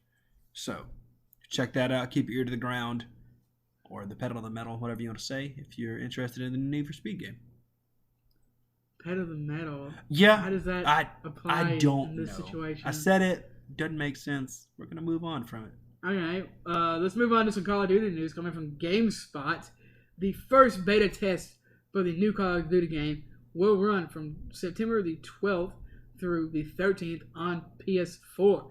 So check that out. Keep your ear to the ground, or the pedal to the metal, whatever you want to say, if you're interested in the Need for Speed game. Pedal to the metal. Yeah. How does that apply I don't in this know. situation? I said it. Doesn't make sense. We're gonna move on from it. Okay, let's move on to some Call of Duty news coming from GameSpot. The first beta test for the new Call of Duty game will run from September the 12th through the 13th on PS4.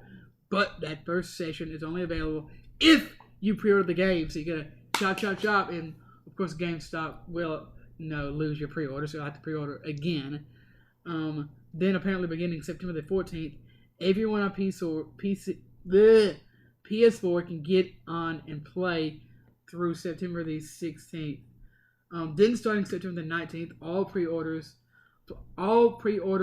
But that first session is only available if you pre-order the game. So you gotta chop, and of course GameStop will lose your pre-order, so you'll have to pre-order again. Then apparently beginning September the 14th, everyone on PS4 can get on and play through September the 16th. Then starting September the 19th, all pre-order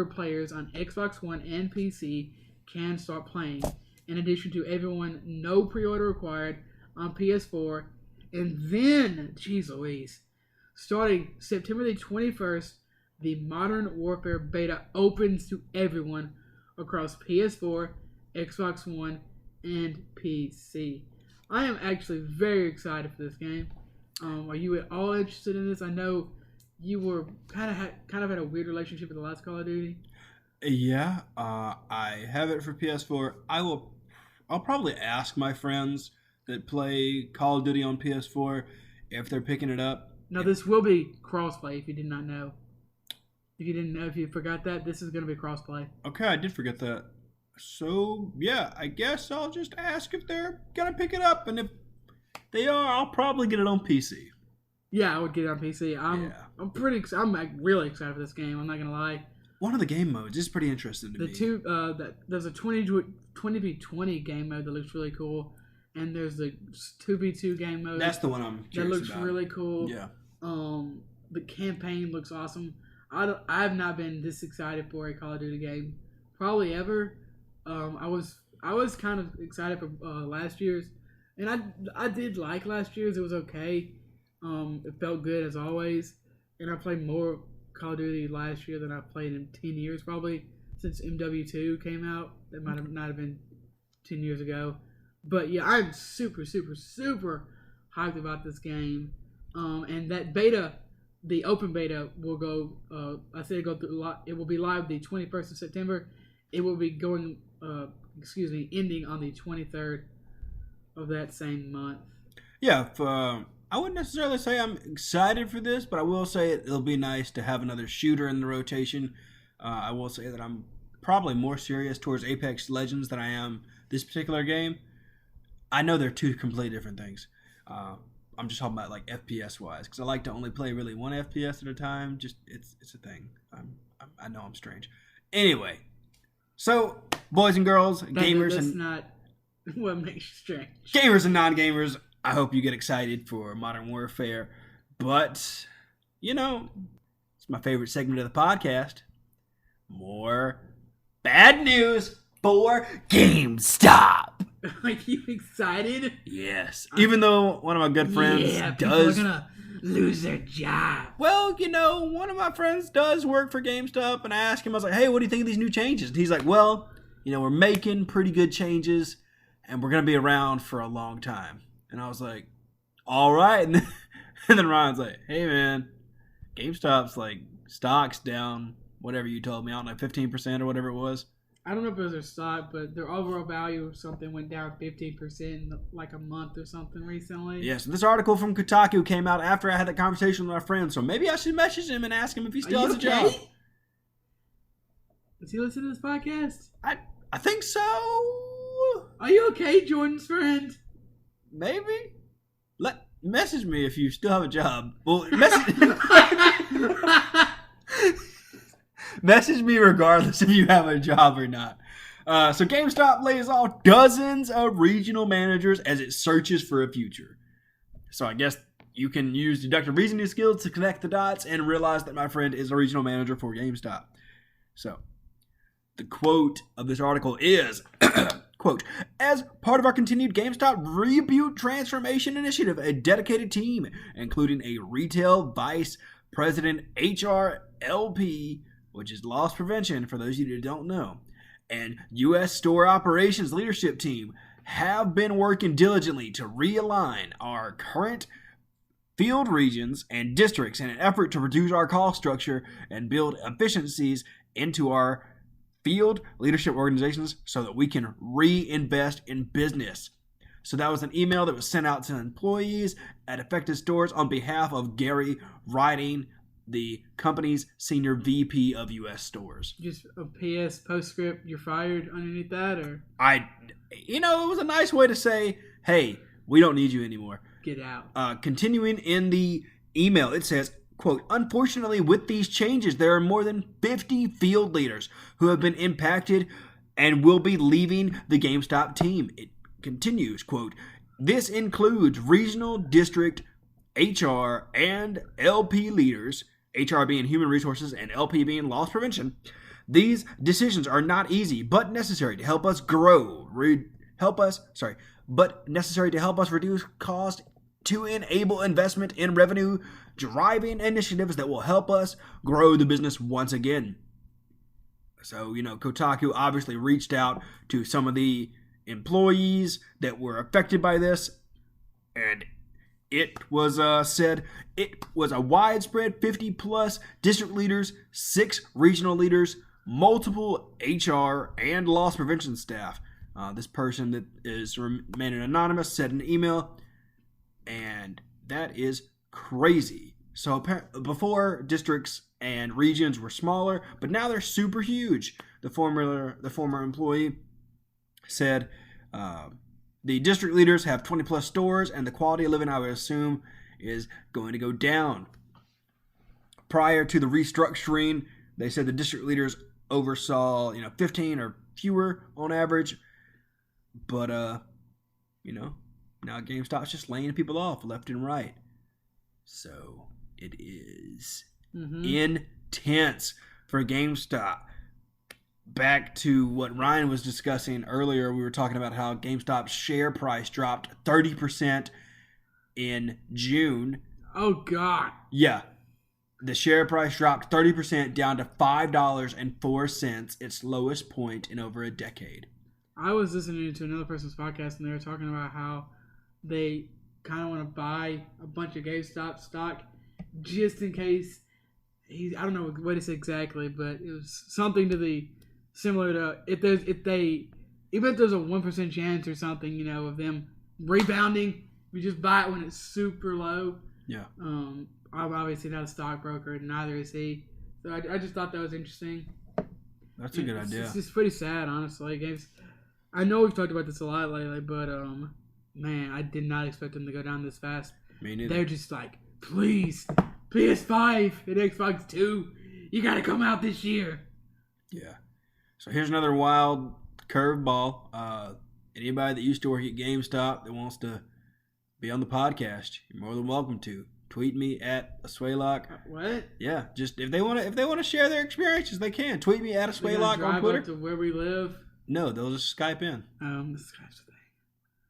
players on Xbox One and PC can start playing. In addition to everyone, no pre-order required on PS4. And then, jeez Louise, starting September the 21st, the Modern Warfare beta opens to everyone across PS4, Xbox One, and PC. I am actually very excited for this game. Are you at all interested in this? I know you were kind of had a weird relationship with the last Call of Duty. Yeah, I have it for PS4. I'll probably ask my friends that play Call of Duty on PS4 if they're picking it up. Now this will be crossplay. If you did not know, if you forgot that, this is going to be crossplay. Okay, I did forget that. So, yeah, I guess I'll just ask if they're going to pick it up. And if they are, I'll probably get it on PC. Yeah, I would get it on PC. I'm really excited for this game. I'm not going to lie. One of the game modes is pretty interesting to me. There's a 20v20 game mode that looks really cool. And there's the 2v2 game mode. That's the one I'm curious about. That looks really cool. Yeah. The campaign looks awesome. I've not been this excited for a Call of Duty game probably ever. I was kind of excited for last year's, and I did like last year's. It was okay. It felt good as always, and I played more Call of Duty last year than I've played in 10 years probably since MW2 came out. That might not have been 10 years ago, but yeah, I'm super hyped about this game. And that beta, the open beta, will go. It will be live the 21st of September. It will be going. Ending on the 23rd of that same month. Yeah, I wouldn't necessarily say I'm excited for this, but I will say it'll be nice to have another shooter in the rotation. I will say that I'm probably more serious towards Apex Legends than I am this particular game. I know they're two completely different things. I'm just talking about like FPS wise, because I like to only play really one FPS at a time. Just it's a thing. I know I'm strange. Anyway. So, boys and girls, gamers that's not what makes you strange. Gamers and non-gamers, I hope you get excited for Modern Warfare. But, it's my favorite segment of the podcast. More bad news for GameStop. Are you excited? Yes. Even though one of my good friends does... People are gonna lose their job. Well, one of my friends does work for GameStop, and I asked him, I was like, hey, what do you think of these new changes? And he's like, well, we're making pretty good changes, and we're going to be around for a long time. And I was like, all right. And then Ryan's like, hey, man, GameStop's like stocks down, whatever you told me, I don't know, 15% or whatever it was. I don't know if it was their stock, but their overall value of something went down 15% in like a month or something recently. Yeah, so this article from Kotaku came out after I had that conversation with my friend, so maybe I should message him and ask him if he still has a job. Does he listen to this podcast? I think so. Are you okay, Jordan's friend? Maybe. message me if you still have a job. Well, message me regardless if you have a job or not. So GameStop lays off dozens of regional managers as it searches for a future. So I guess you can use deductive reasoning skills to connect the dots and realize that my friend is a regional manager for GameStop. So the quote of this article is, quote, as part of our continued GameStop Reboot Transformation Initiative, a dedicated team, including a retail vice president, HRLP, which is loss prevention for those of you that don't know, and U.S. store operations leadership team have been working diligently to realign our current field regions and districts in an effort to reduce our cost structure and build efficiencies into our field leadership organizations so that we can reinvest in business. So that was an email that was sent out to employees at affected stores on behalf of Gary Riding, the company's senior VP of U.S. stores. Just a PS postscript, you're fired underneath that, or? It was a nice way to say, hey, we don't need you anymore. Get out. Continuing in the email, it says, quote, unfortunately, with these changes, there are more than 50 field leaders who have been impacted and will be leaving the GameStop team. It continues, quote, this includes regional, district, HR, and LP leaders, HR being human resources and LP being loss prevention. These decisions are not easy, but necessary to help us grow, necessary to help us reduce cost to enable investment in revenue driving initiatives that will help us grow the business once again. So, Kotaku obviously reached out to some of the employees that were affected by this, and it was said it was a widespread 50-plus district leaders, 6 regional leaders, multiple HR and loss prevention staff. This person that is remaining anonymous said in an email, and that is crazy. So before districts and regions were smaller, but now they're super huge. The former employee said the district leaders have 20 plus stores, and the quality of living, I would assume, is going to go down. Prior to the restructuring, they said the district leaders oversaw 15 or fewer on average, but now GameStop's just laying people off left and right. So it is intense for GameStop. Back to what Ryan was discussing earlier, we were talking about how GameStop's share price dropped 30% in June. Oh, God. Yeah. The share price dropped 30% down to $5.04, its lowest point in over a decade. I was listening to another person's podcast, and they were talking about how they kind of want to buy a bunch of GameStop stock just in case I don't know what it's exactly, but it was something to the similar to even if there's a 1% chance or something, of them rebounding, we just buy it when it's super low. Yeah. I'm obviously not a stockbroker, and neither is he. So I just thought that was interesting. That's a good idea. It's just pretty sad, honestly. I know we've talked about this a lot lately, but man, I did not expect them to go down this fast. Me neither. They're just like, please, PS5 and Xbox 2, you got to come out this year. Yeah. So here's another wild curveball. Anybody that used to work at GameStop that wants to be on the podcast, you're more than welcome to. Tweet me at Aswaylock. What? Yeah, just if they want to share their experiences, they can. Tweet me at Aswaylock on Twitter. Up to where we live? No, they'll just Skype in. Skype's the thing.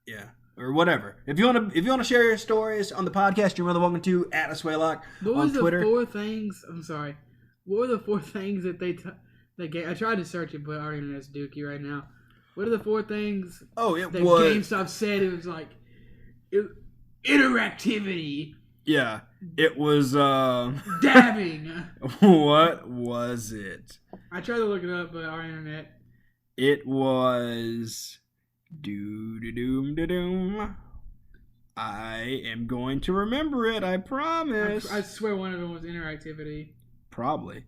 Yeah. Or whatever. If you want to share your stories on the podcast, you're more than welcome to at Aswaylock on Twitter. What were the 4 things that I tried to search it, but our internet's dookie right now. What are the 4 things GameStop said? It was like interactivity. Yeah. It was dabbing. What was it? I tried to look it up, but our internet. It was doom. I am going to remember it, I promise. I swear one of them was interactivity. Probably.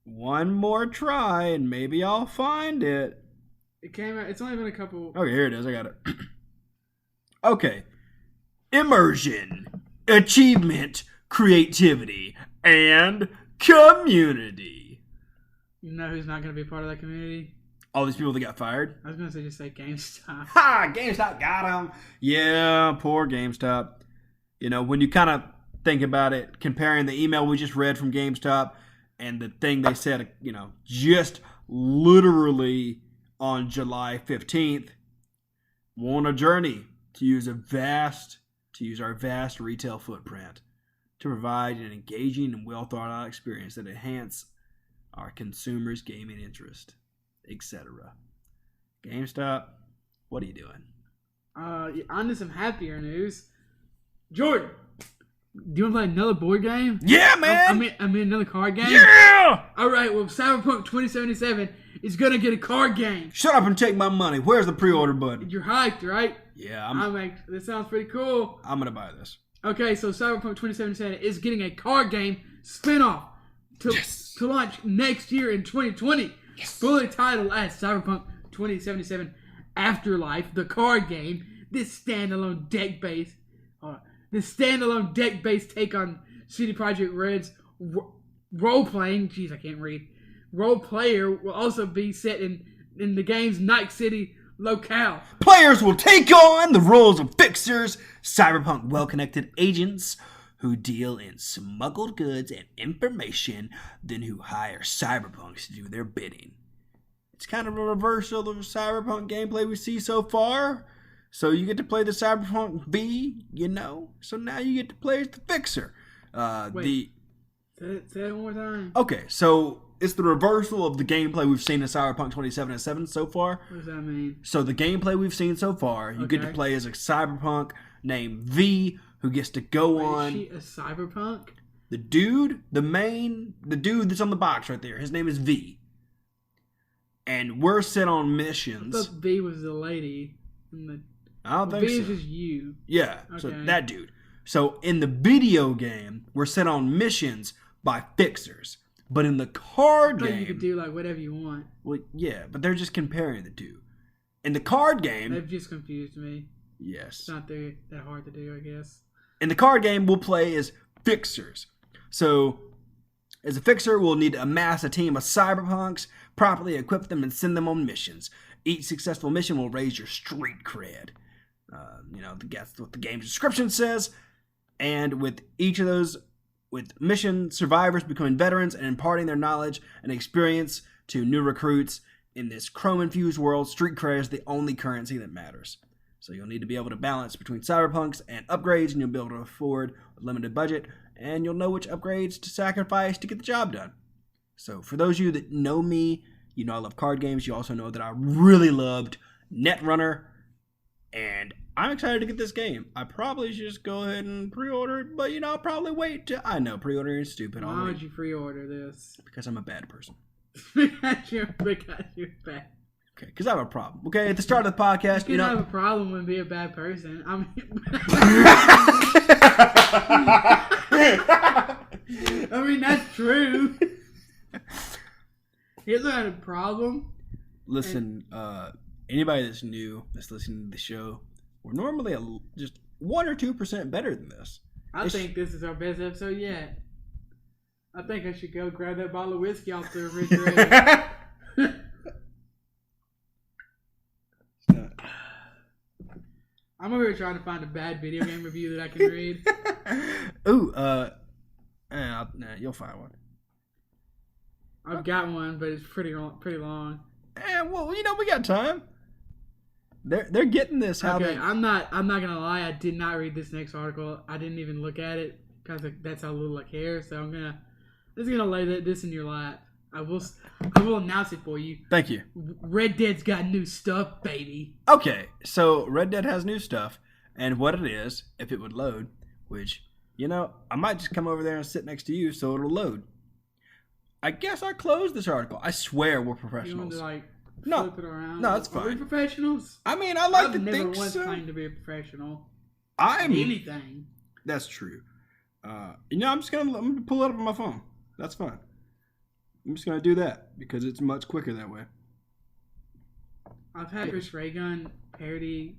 One more try and maybe I'll find it. It came out. It's only been a couple. Okay, here it is. I got it. Okay. immersion, achievement, creativity, and community. You know who's not going to be part of that community? All these people that got fired? I was going to say just say GameStop. Ha! GameStop got them. Yeah, poor GameStop. You know, when you kind of think about it, comparing the email we just read from GameStop and the thing they said, you know, just literally on July 15th, we're on a journey to use our vast retail footprint to provide an engaging and well thought out experience that enhance our consumers' gaming interest, etc. GameStop, what are you doing? On to some happier news. Jordan, do you want to play another board game? Yeah, man! I mean another card game? Yeah! Alright, well, Cyberpunk 2077 is going to get a card game. Shut up and take my money. Where's the pre-order button? You're hyped, right? Yeah, I'm like, this sounds pretty cool. I'm going to buy this. Okay, so Cyberpunk 2077 is getting a card game spin-off to launch next year in 2020. Yes. Fully titled as Cyberpunk 2077 Afterlife, the card game. This standalone deck-based take on CD Projekt Red's role-playing. Jeez, I can't read. Role player will also be set in the game's Night City locale. Players will take on the roles of fixers, cyberpunk well-connected agents who deal in smuggled goods and information, then who hire cyberpunks to do their bidding. It's kind of a reversal of the cyberpunk gameplay we see so far. So you get to play the Cyberpunk V, you know. So now you get to play as the fixer. Say it one more time. Okay, so it's the reversal of the gameplay we've seen in Cyberpunk 2077 so far. What does that mean? So the gameplay we've seen so far, you get to play as a cyberpunk named V, who gets to go on. Is she a cyberpunk? The dude that's on the box right there, his name is V. And we're sent on missions. I thought V was the lady. I don't think V so. is just you. Yeah, okay. So that dude. So in the video game, we're sent on missions by fixers. But in the card game... you could do like whatever you want. Well, yeah, but they're just comparing the two. In the card game... They've just confused me. Yes. It's not that hard to do, I guess. In the card game, we'll play as fixers. So, as a fixer, we'll need to amass a team of cyberpunks, properly equip them, and send them on missions. Each successful mission will raise your street cred. That's what the game's description says. And with each of those... with mission survivors becoming veterans and imparting their knowledge and experience to new recruits in this chrome-infused world, street cred is the only currency that matters. So you'll need to be able to balance between cyberpunks and upgrades, and you'll be able to afford a limited budget, and you'll know which upgrades to sacrifice to get the job done. So for those of you that know me, you know I love card games. You also know that I really loved Netrunner, and I'm excited to get this game. I probably should just go ahead and pre-order it, but I'll probably wait till... I know, pre-ordering is stupid. Why would you pre-order this? Because I'm a bad person. because you're bad. Okay, because I have a problem. Okay, at the start of the podcast, you have a problem and be a bad person. I mean, that's true. Hitler had a problem. Listen, anybody that's new, that's listening to the show, we're normally just 1 or 2% better than this. I think this is our best episode yet. I think I should go grab that bottle of whiskey off the refrigerator. I'm over here trying to find a bad video game review that I can read. Ooh, you'll find one. I've got one, but it's pretty long. Well, we got time. They're getting this. I'm not gonna lie. I did not read this next article. I didn't even look at it because that's how little I care. So I'm just gonna lay this in your lap. I will announce it for you. Thank you. Red Dead's got new stuff, baby. Okay, so Red Dead has new stuff, and what it is, if it would load, which I might just come over there and sit next to you so it'll load. I guess I closed this article. I swear we're professionals. You want to flip it around? No, it's fine. Are we fine. professionals? I mean, I like to think so. I've never once claimed to be a professional. Anything. That's true. I'm gonna pull it up on my phone. That's fine. I'm just gonna do that because it's much quicker that way. I've had Chris Ray Gun parody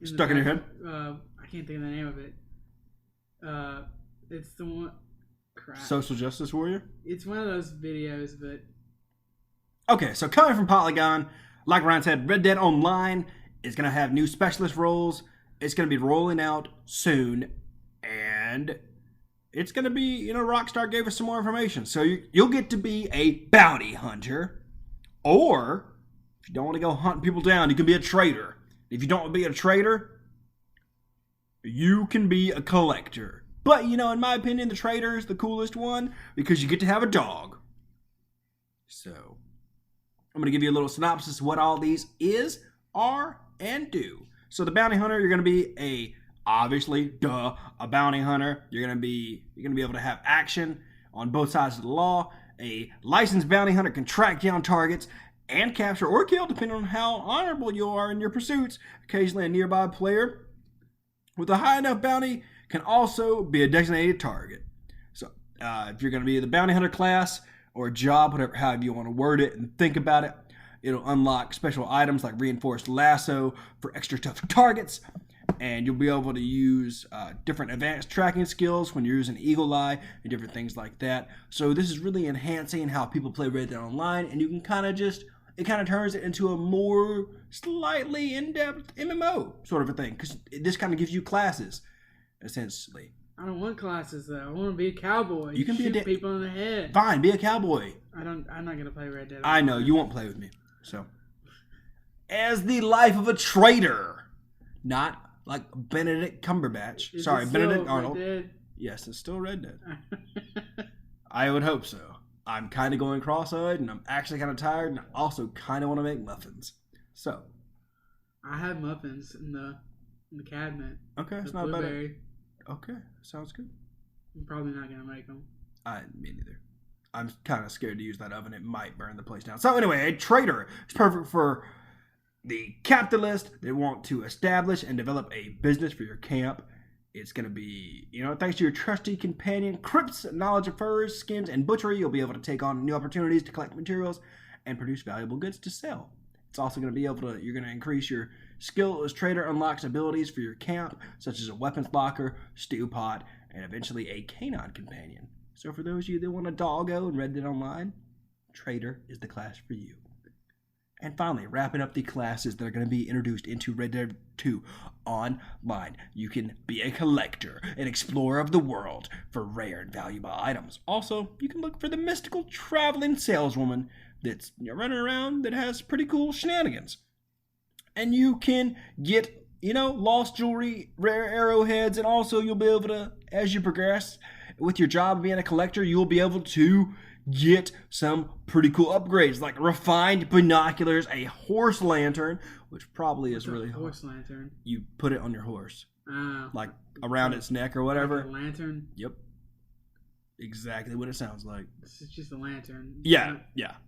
Stuck in your head? I can't think of the name of it. It's the one. Crap. Social Justice Warrior? It's one of those videos, but. Okay, so coming from Polygon, like Ryan said, Red Dead Online is going to have new specialist roles. It's going to be rolling out soon. And it's going to be, Rockstar gave us some more information. So you'll get to be a bounty hunter. Or, if you don't want to go hunting people down, you can be a trader. If you don't want to be a trader, you can be a collector. But, in my opinion, the trader is the coolest one because you get to have a dog. So, I'm going to give you a little synopsis of what all these are, and do. So, the bounty hunter, you're going to be obviously, a bounty hunter. You're going to be able to have action on both sides of the law. A licensed bounty hunter can track down targets and capture or kill, depending on how honorable you are in your pursuits. Occasionally, a nearby player with a high enough bounty can also be a designated target. So, if you're going to be the bounty hunter class or a job, however you want to word it and think about it, it'll unlock special items like reinforced lasso for extra tough targets, and you'll be able to use different advanced tracking skills when you're using Eagle Eye and different things like that. So this is really enhancing how people play Red Dead Online, and you can it kind of turns it into a more slightly in-depth MMO sort of a thing, because this kind of gives you classes. Essentially, I don't want classes though. I want to be a cowboy. You can shoot be people in the head. Fine, be a cowboy. I'm not gonna play Red Dead. I know you won't play with me. So, as the life of a trader, not like Benedict Cumberbatch. Sorry, Benedict Arnold. Yes, it's still Red Dead. I would hope so. I'm kind of going cross-eyed, and I'm actually kind of tired, and I also kind of want to make muffins. So, I have muffins in the cabinet. Okay, it's not bad. Okay, sounds good. I'm probably not gonna make them. Me neither. I'm kind of scared to use that oven. It might burn the place down. So anyway, a trader is perfect for the capitalist that want to establish and develop a business for your camp. It's going to be, thanks to your trusty companion, Crip's knowledge of furs, skins, and butchery, you'll be able to take on new opportunities to collect materials and produce valuable goods to sell. It's also going to be you're going to increase your skill as trader, unlocks abilities for your camp, such as a weapons locker, stew pot, and eventually a canine companion. So for those of you that want a doggo in Red Dead Online, trader is the class for you. And finally, wrapping up the classes that are going to be introduced into Red Dead 2 Online. You can be a collector, an explorer of the world for rare and valuable items. Also, you can look for the mystical traveling saleswoman that's running around that has pretty cool shenanigans. And you can get, lost jewelry, rare arrowheads, and also you'll be able to, as you progress with your job of being a collector, you'll be able to get some pretty cool upgrades like refined binoculars, a horse lantern, which probably is really horse lantern. You put it on your horse, like around its neck or whatever. Like a lantern. Yep. Exactly what it sounds like. It's just a lantern. Yeah.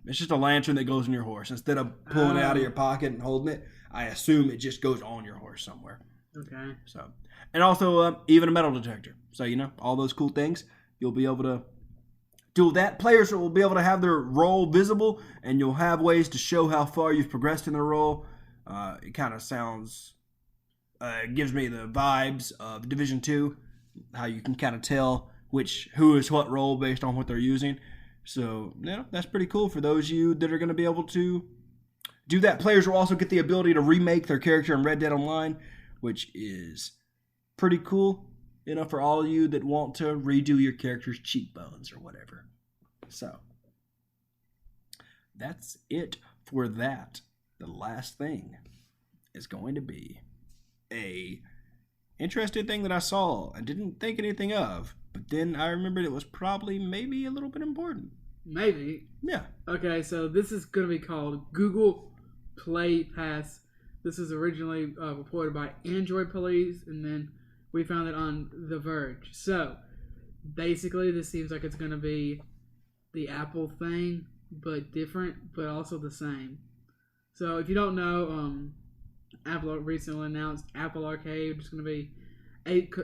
It's just a lantern that goes on your horse. Instead of pulling it out of your pocket and holding it, I assume it just goes on your horse somewhere. Okay. So, and also even a metal detector. So, all those cool things, you'll be able to do that. Players will be able to have their role visible, and you'll have ways to show how far you've progressed in the role. It kind of sounds, it gives me the vibes of Division 2, how you can kind of tell who is what role based on what they're using. So, that's pretty cool for those of you that are going to be able to do that. Players will also get the ability to remake their character in Red Dead Online, which is pretty cool, for all of you that want to redo your character's cheekbones or whatever. So, that's it for that. The last thing is going to be a interesting thing that I saw and didn't think anything of, but then I remembered it was probably maybe a little bit important. Maybe. Yeah. Okay, so this is going to be called Google Play Pass. This was originally reported by Android Police, and then we found it on The Verge. So, basically, this seems like it's going to be the Apple thing, but different, but also the same. So, if you don't know, Apple recently announced Apple Arcade, which is going to be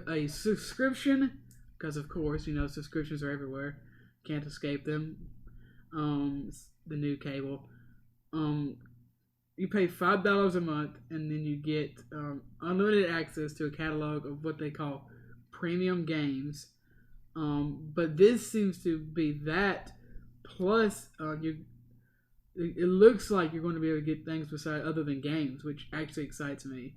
a subscription, because of course, subscriptions are everywhere. Can't escape them. The new cable. You pay $5 a month, and then you get unlimited access to a catalog of what they call premium games. But this seems to be that plus it looks like you're going to be able to get things beside other than games, which actually excites me.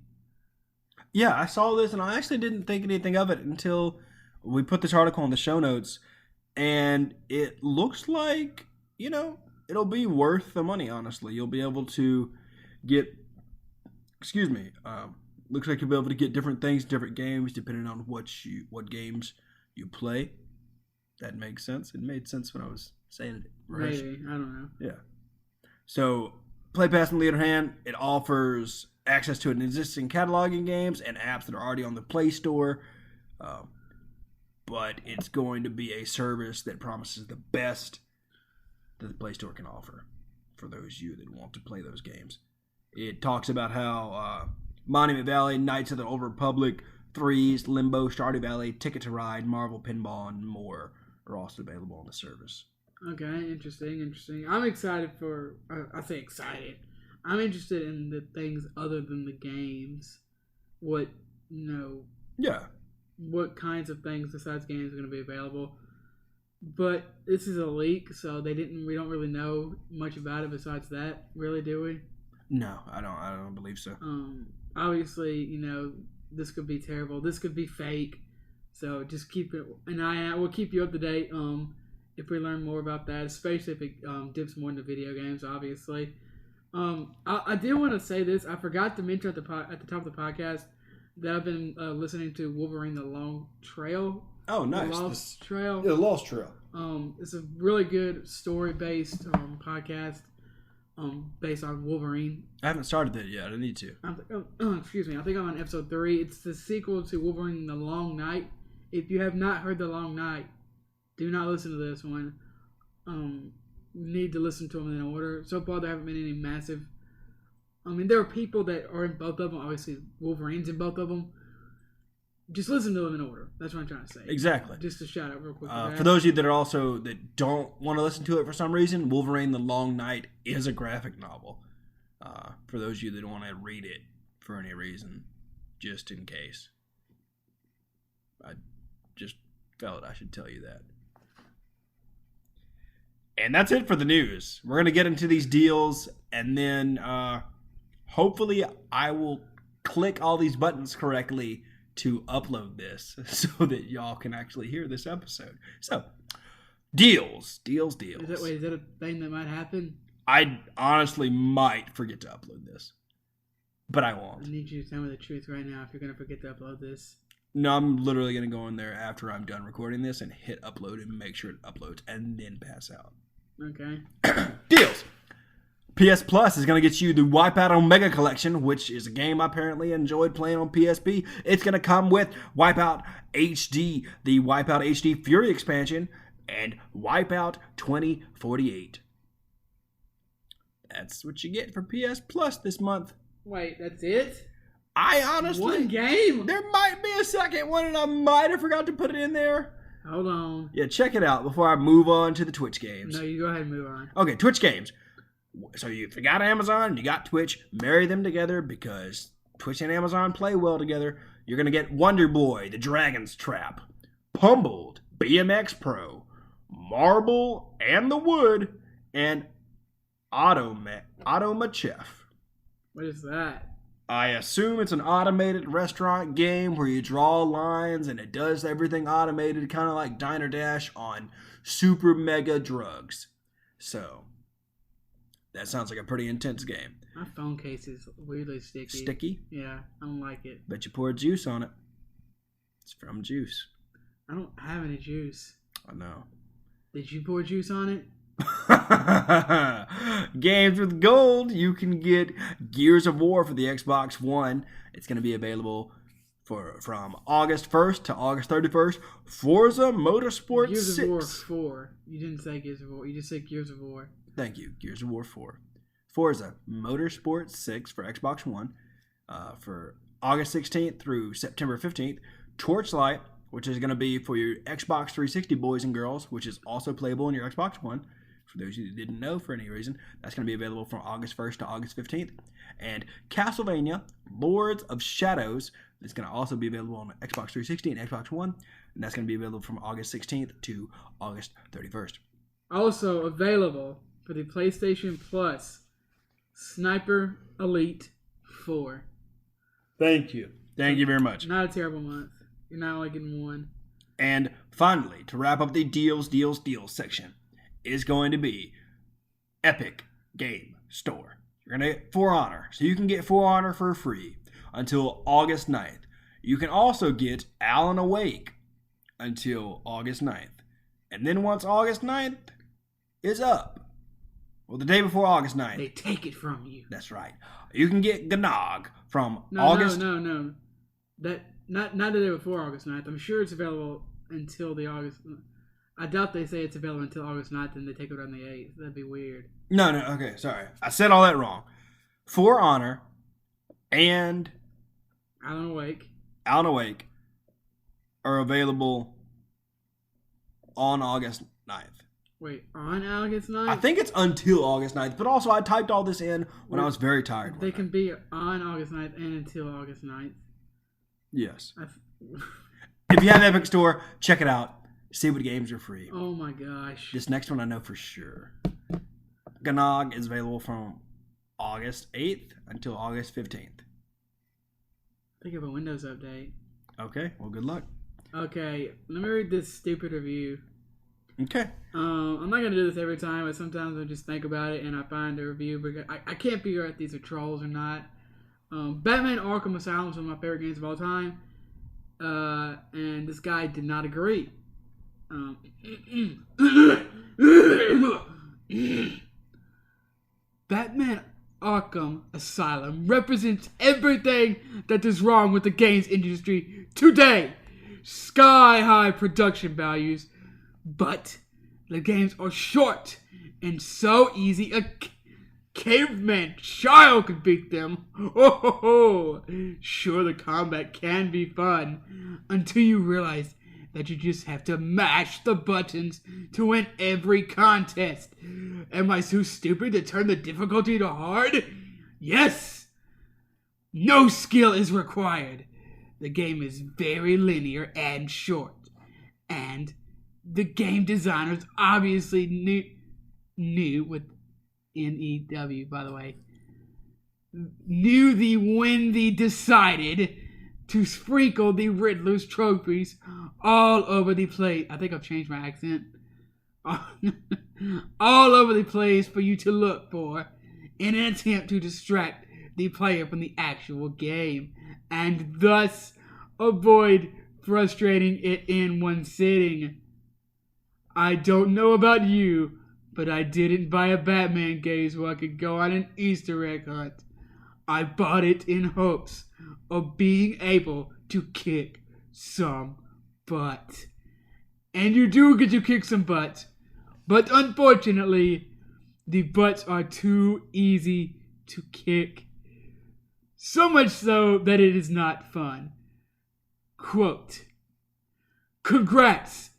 Yeah, I saw this and I actually didn't think anything of it until we put this article in the show notes, and it looks like, it'll be worth the money, honestly. You'll be able to get, looks like you'll be able to get different things, different games, depending on what games you play. That makes sense. It made sense when I was saying it. Right? Maybe. I don't know. Yeah. So, Play Pass, on the other hand, it offers access to an existing cataloging games and apps that are already on the Play Store. But it's going to be a service that promises the best that the Play Store can offer for those of you that want to play those games. It talks about how Monument Valley, Knights of the Old Republic, Threes, Limbo, Stardew Valley, Ticket to Ride, Marvel Pinball, and more are also available on the service. Okay, interesting. I'm excited for. I say excited. I'm interested in the things other than the games. What Yeah. What kinds of things besides games are going to be available? But this is a leak, so we don't really know much about it besides that. Really, do we? No, I don't believe so. Obviously, this could be terrible. This could be fake. So just keep an eye out. We'll keep you up to date. If we learn more about that, especially if it dips more into video games, obviously. I did want to say this. I forgot to mention at the top of the podcast that I've been listening to Wolverine: The Long Trail. Oh, nice. The Lost Trail. Yeah, The Lost Trail. It's a really good story-based podcast based on Wolverine. I haven't started that yet. I need to. Excuse me. I think I'm on episode 3. It's the sequel to Wolverine: The Long Night. If you have not heard The Long Night, do not listen to this one. You need to listen to them in order. So far, there haven't been any massive. There are people that are in both of them. Obviously, Wolverine's in both of them. Just listen to them in order. That's what I'm trying to say. Exactly. Just to shout out real quick. For those of you that don't want to listen to it for some reason, Wolverine: The Long Night is a graphic novel. For those of you that don't want to read it for any reason, just in case. I just felt I should tell you that. And that's it for the news. We're going to get into these deals, and then hopefully I will click all these buttons correctly to upload this so that y'all can actually hear this episode. So, deals. Is that a thing that might happen? I honestly might forget to upload this, but I won't. I need you to tell me the truth right now if you're going to forget to upload this. No, I'm literally going to go in there after I'm done recording this and hit upload and make sure it uploads and then pass out. Okay. Deals. PS Plus is going to get you the Wipeout Omega Collection, which is a game I apparently enjoyed playing on PSP. It's going to come with Wipeout HD, the Wipeout HD Fury expansion, and Wipeout 2048. That's what you get for PS Plus this month. Wait, that's it? I honestly... One game? There might be a second one, and I might have forgot to put it in there. Hold on. Yeah, check it out before I move on to the Twitch games. No, you go ahead and move on. Okay, Twitch games. So if you got Amazon and you got Twitch, marry them together because Twitch and Amazon play well together. You're going to get Wonder Boy, The Dragon's Trap, Pummeled, BMX Pro, Marble and the Wood, and Automachef. What is that? I assume it's an automated restaurant game where you draw lines and it does everything automated, kind of like Diner Dash on super mega drugs. So, that sounds like a pretty intense game. My phone case is weirdly sticky. Sticky? Yeah, I don't like it. Bet you poured juice on it. It's from Juice. I don't have any juice. I know. Did you pour juice on it? Games with gold. You can get Gears of War for the Xbox One. It's going to be available from August 1st to August 31st. Forza Motorsport 6. Gears of War 4. You didn't say Gears of War. You just said Gears of War. Thank you. Gears of War 4. Forza Motorsport 6 for Xbox One for August 16th through September 15th. Torchlight, which is going to be for your Xbox 360 boys and girls, which is also playable on your Xbox One, For those of you that didn't know for any reason, that's going to be available from August 1st to August 15th. And Castlevania Lords of Shadows is going to also be available on Xbox 360 and Xbox One. And that's going to be available from August 16th to August 31st. Also available for the PlayStation Plus, Sniper Elite 4. Thank you. Thank you very much. Not a terrible month. You're not only getting one. And finally, to wrap up the deals section, is going to be Epic Game Store. You're going to get For Honor. So you can get For Honor for free until August 9th. You can also get Alan Awake until August 9th. And then once August 9th is up, well, the day before August 9th, they take it from you. That's right. You can get Gnog from No. That not the day before August 9th. I'm sure it's available until the August. I doubt they say it's available until August 9th and they take it on the 8th. That'd be weird. No, okay, sorry. I said all that wrong. For Honor and Alan Wake are available on August 9th. Wait, on August 9th? I think it's until August 9th, but also I typed all this in when I was very tired. They can be on August 9th and until August 9th. Yes. If you have Epic Store, check it out. See what games are free. Oh my gosh. This next one I know for sure. Gnog is available from August 8th until August 15th. Think of a Windows update. Okay, well, good luck. Okay, let me read this stupid review. Okay. I'm not going to do this every time, but sometimes I just think about it and I find a review. Because I can't figure out if these are trolls or not. Batman Arkham Asylum is one of my favorite games of all time. And this guy did not agree. Batman Arkham Asylum represents everything that is wrong with the games industry today. Sky high production values, but the games are short and so easy a caveman child could beat them. Oh, sure, the combat can be fun until you realize that you just have to mash the buttons to win every contest. Am I so stupid to turn the difficulty to hard? Yes! No skill is required. The game is very linear and short. And the game designers obviously knew with N-E-W, by the way, when they decided to sprinkle the Riddler's trophies all over the place. I think I've changed my accent. All over the place for you to look for in an attempt to distract the player from the actual game and thus avoid frustrating it in one sitting. I don't know about you, but I didn't buy a Batman game so I could go on an Easter egg hunt. I bought it in hopes of being able to kick some butt. And you do get to kick some butt, but unfortunately, the butts are too easy to kick. So much so that it is not fun. Quote, "Congrats,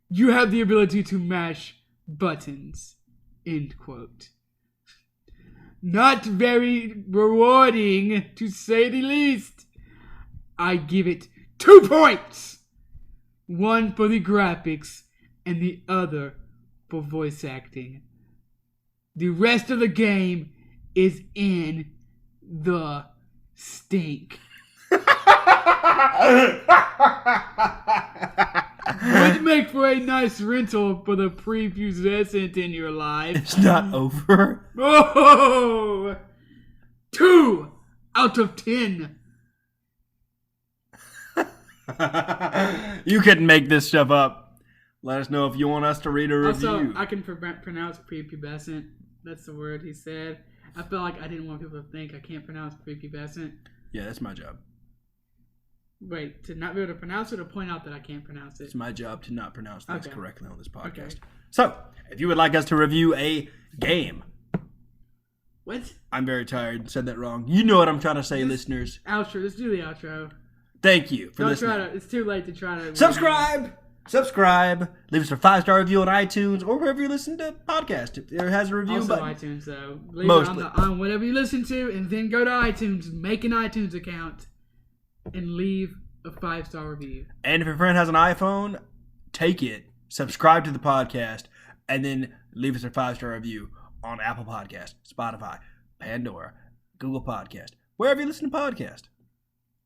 you have the ability to mash buttons." End quote. Not very rewarding, to say the least. I give it 2 points. 1 for the graphics and the other for voice acting. The rest of the game is in the stink. Would make for a nice rental for the prepubescent in your life. It's not over. Oh! 2 out of 10. You couldn't make this stuff up. Let us know if you want us to read a review. Also, I can pronounce prepubescent. That's the word he said. I felt like I didn't want people to think I can't pronounce prepubescent. Yeah, that's my job. Wait, to not be able to pronounce it or point out that I can't pronounce it? It's my job to not pronounce things correctly on this podcast. Okay. So, if you would like us to review a game. What? I'm very tired. Said that wrong. You know what I'm trying to say, listeners. Outro. Let's do the outro. Thank you for listening. It's too late to try to... Subscribe! subscribe, leave us a 5-star review on iTunes or wherever you listen to podcasts. If there has a review Also button. iTunes, though. Leave Mostly. it on whatever you listen to, and then go to iTunes, make an iTunes account, and leave a 5-star review. And if your friend has an iPhone, take it, subscribe to the podcast, and then leave us a 5-star review on Apple Podcast, Spotify, Pandora, Google Podcast, wherever you listen to podcasts.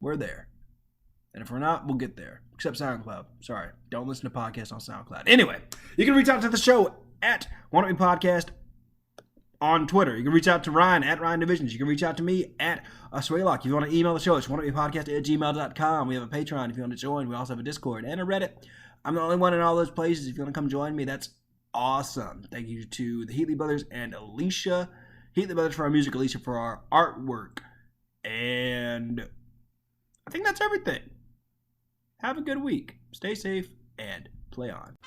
We're there. And if we're not, we'll get there. Except SoundCloud. Sorry. Don't listen to podcasts on SoundCloud. Anyway, you can reach out to the show at Why Don't We Podcast on Twitter. You can reach out to Ryan at Ryan Divisions. You can reach out to me at Swaylock. If you want to email the show, it's whydon'twepodcast@gmail.com. We have a Patreon if you want to join. We also have a Discord and a Reddit. I'm the only one in all those places. If you want to come join me, that's awesome. Thank you to the Heatley Brothers and Alicia. Heatley Brothers for our music, Alicia for our artwork. And I think that's everything. Have a good week. Stay safe and play on.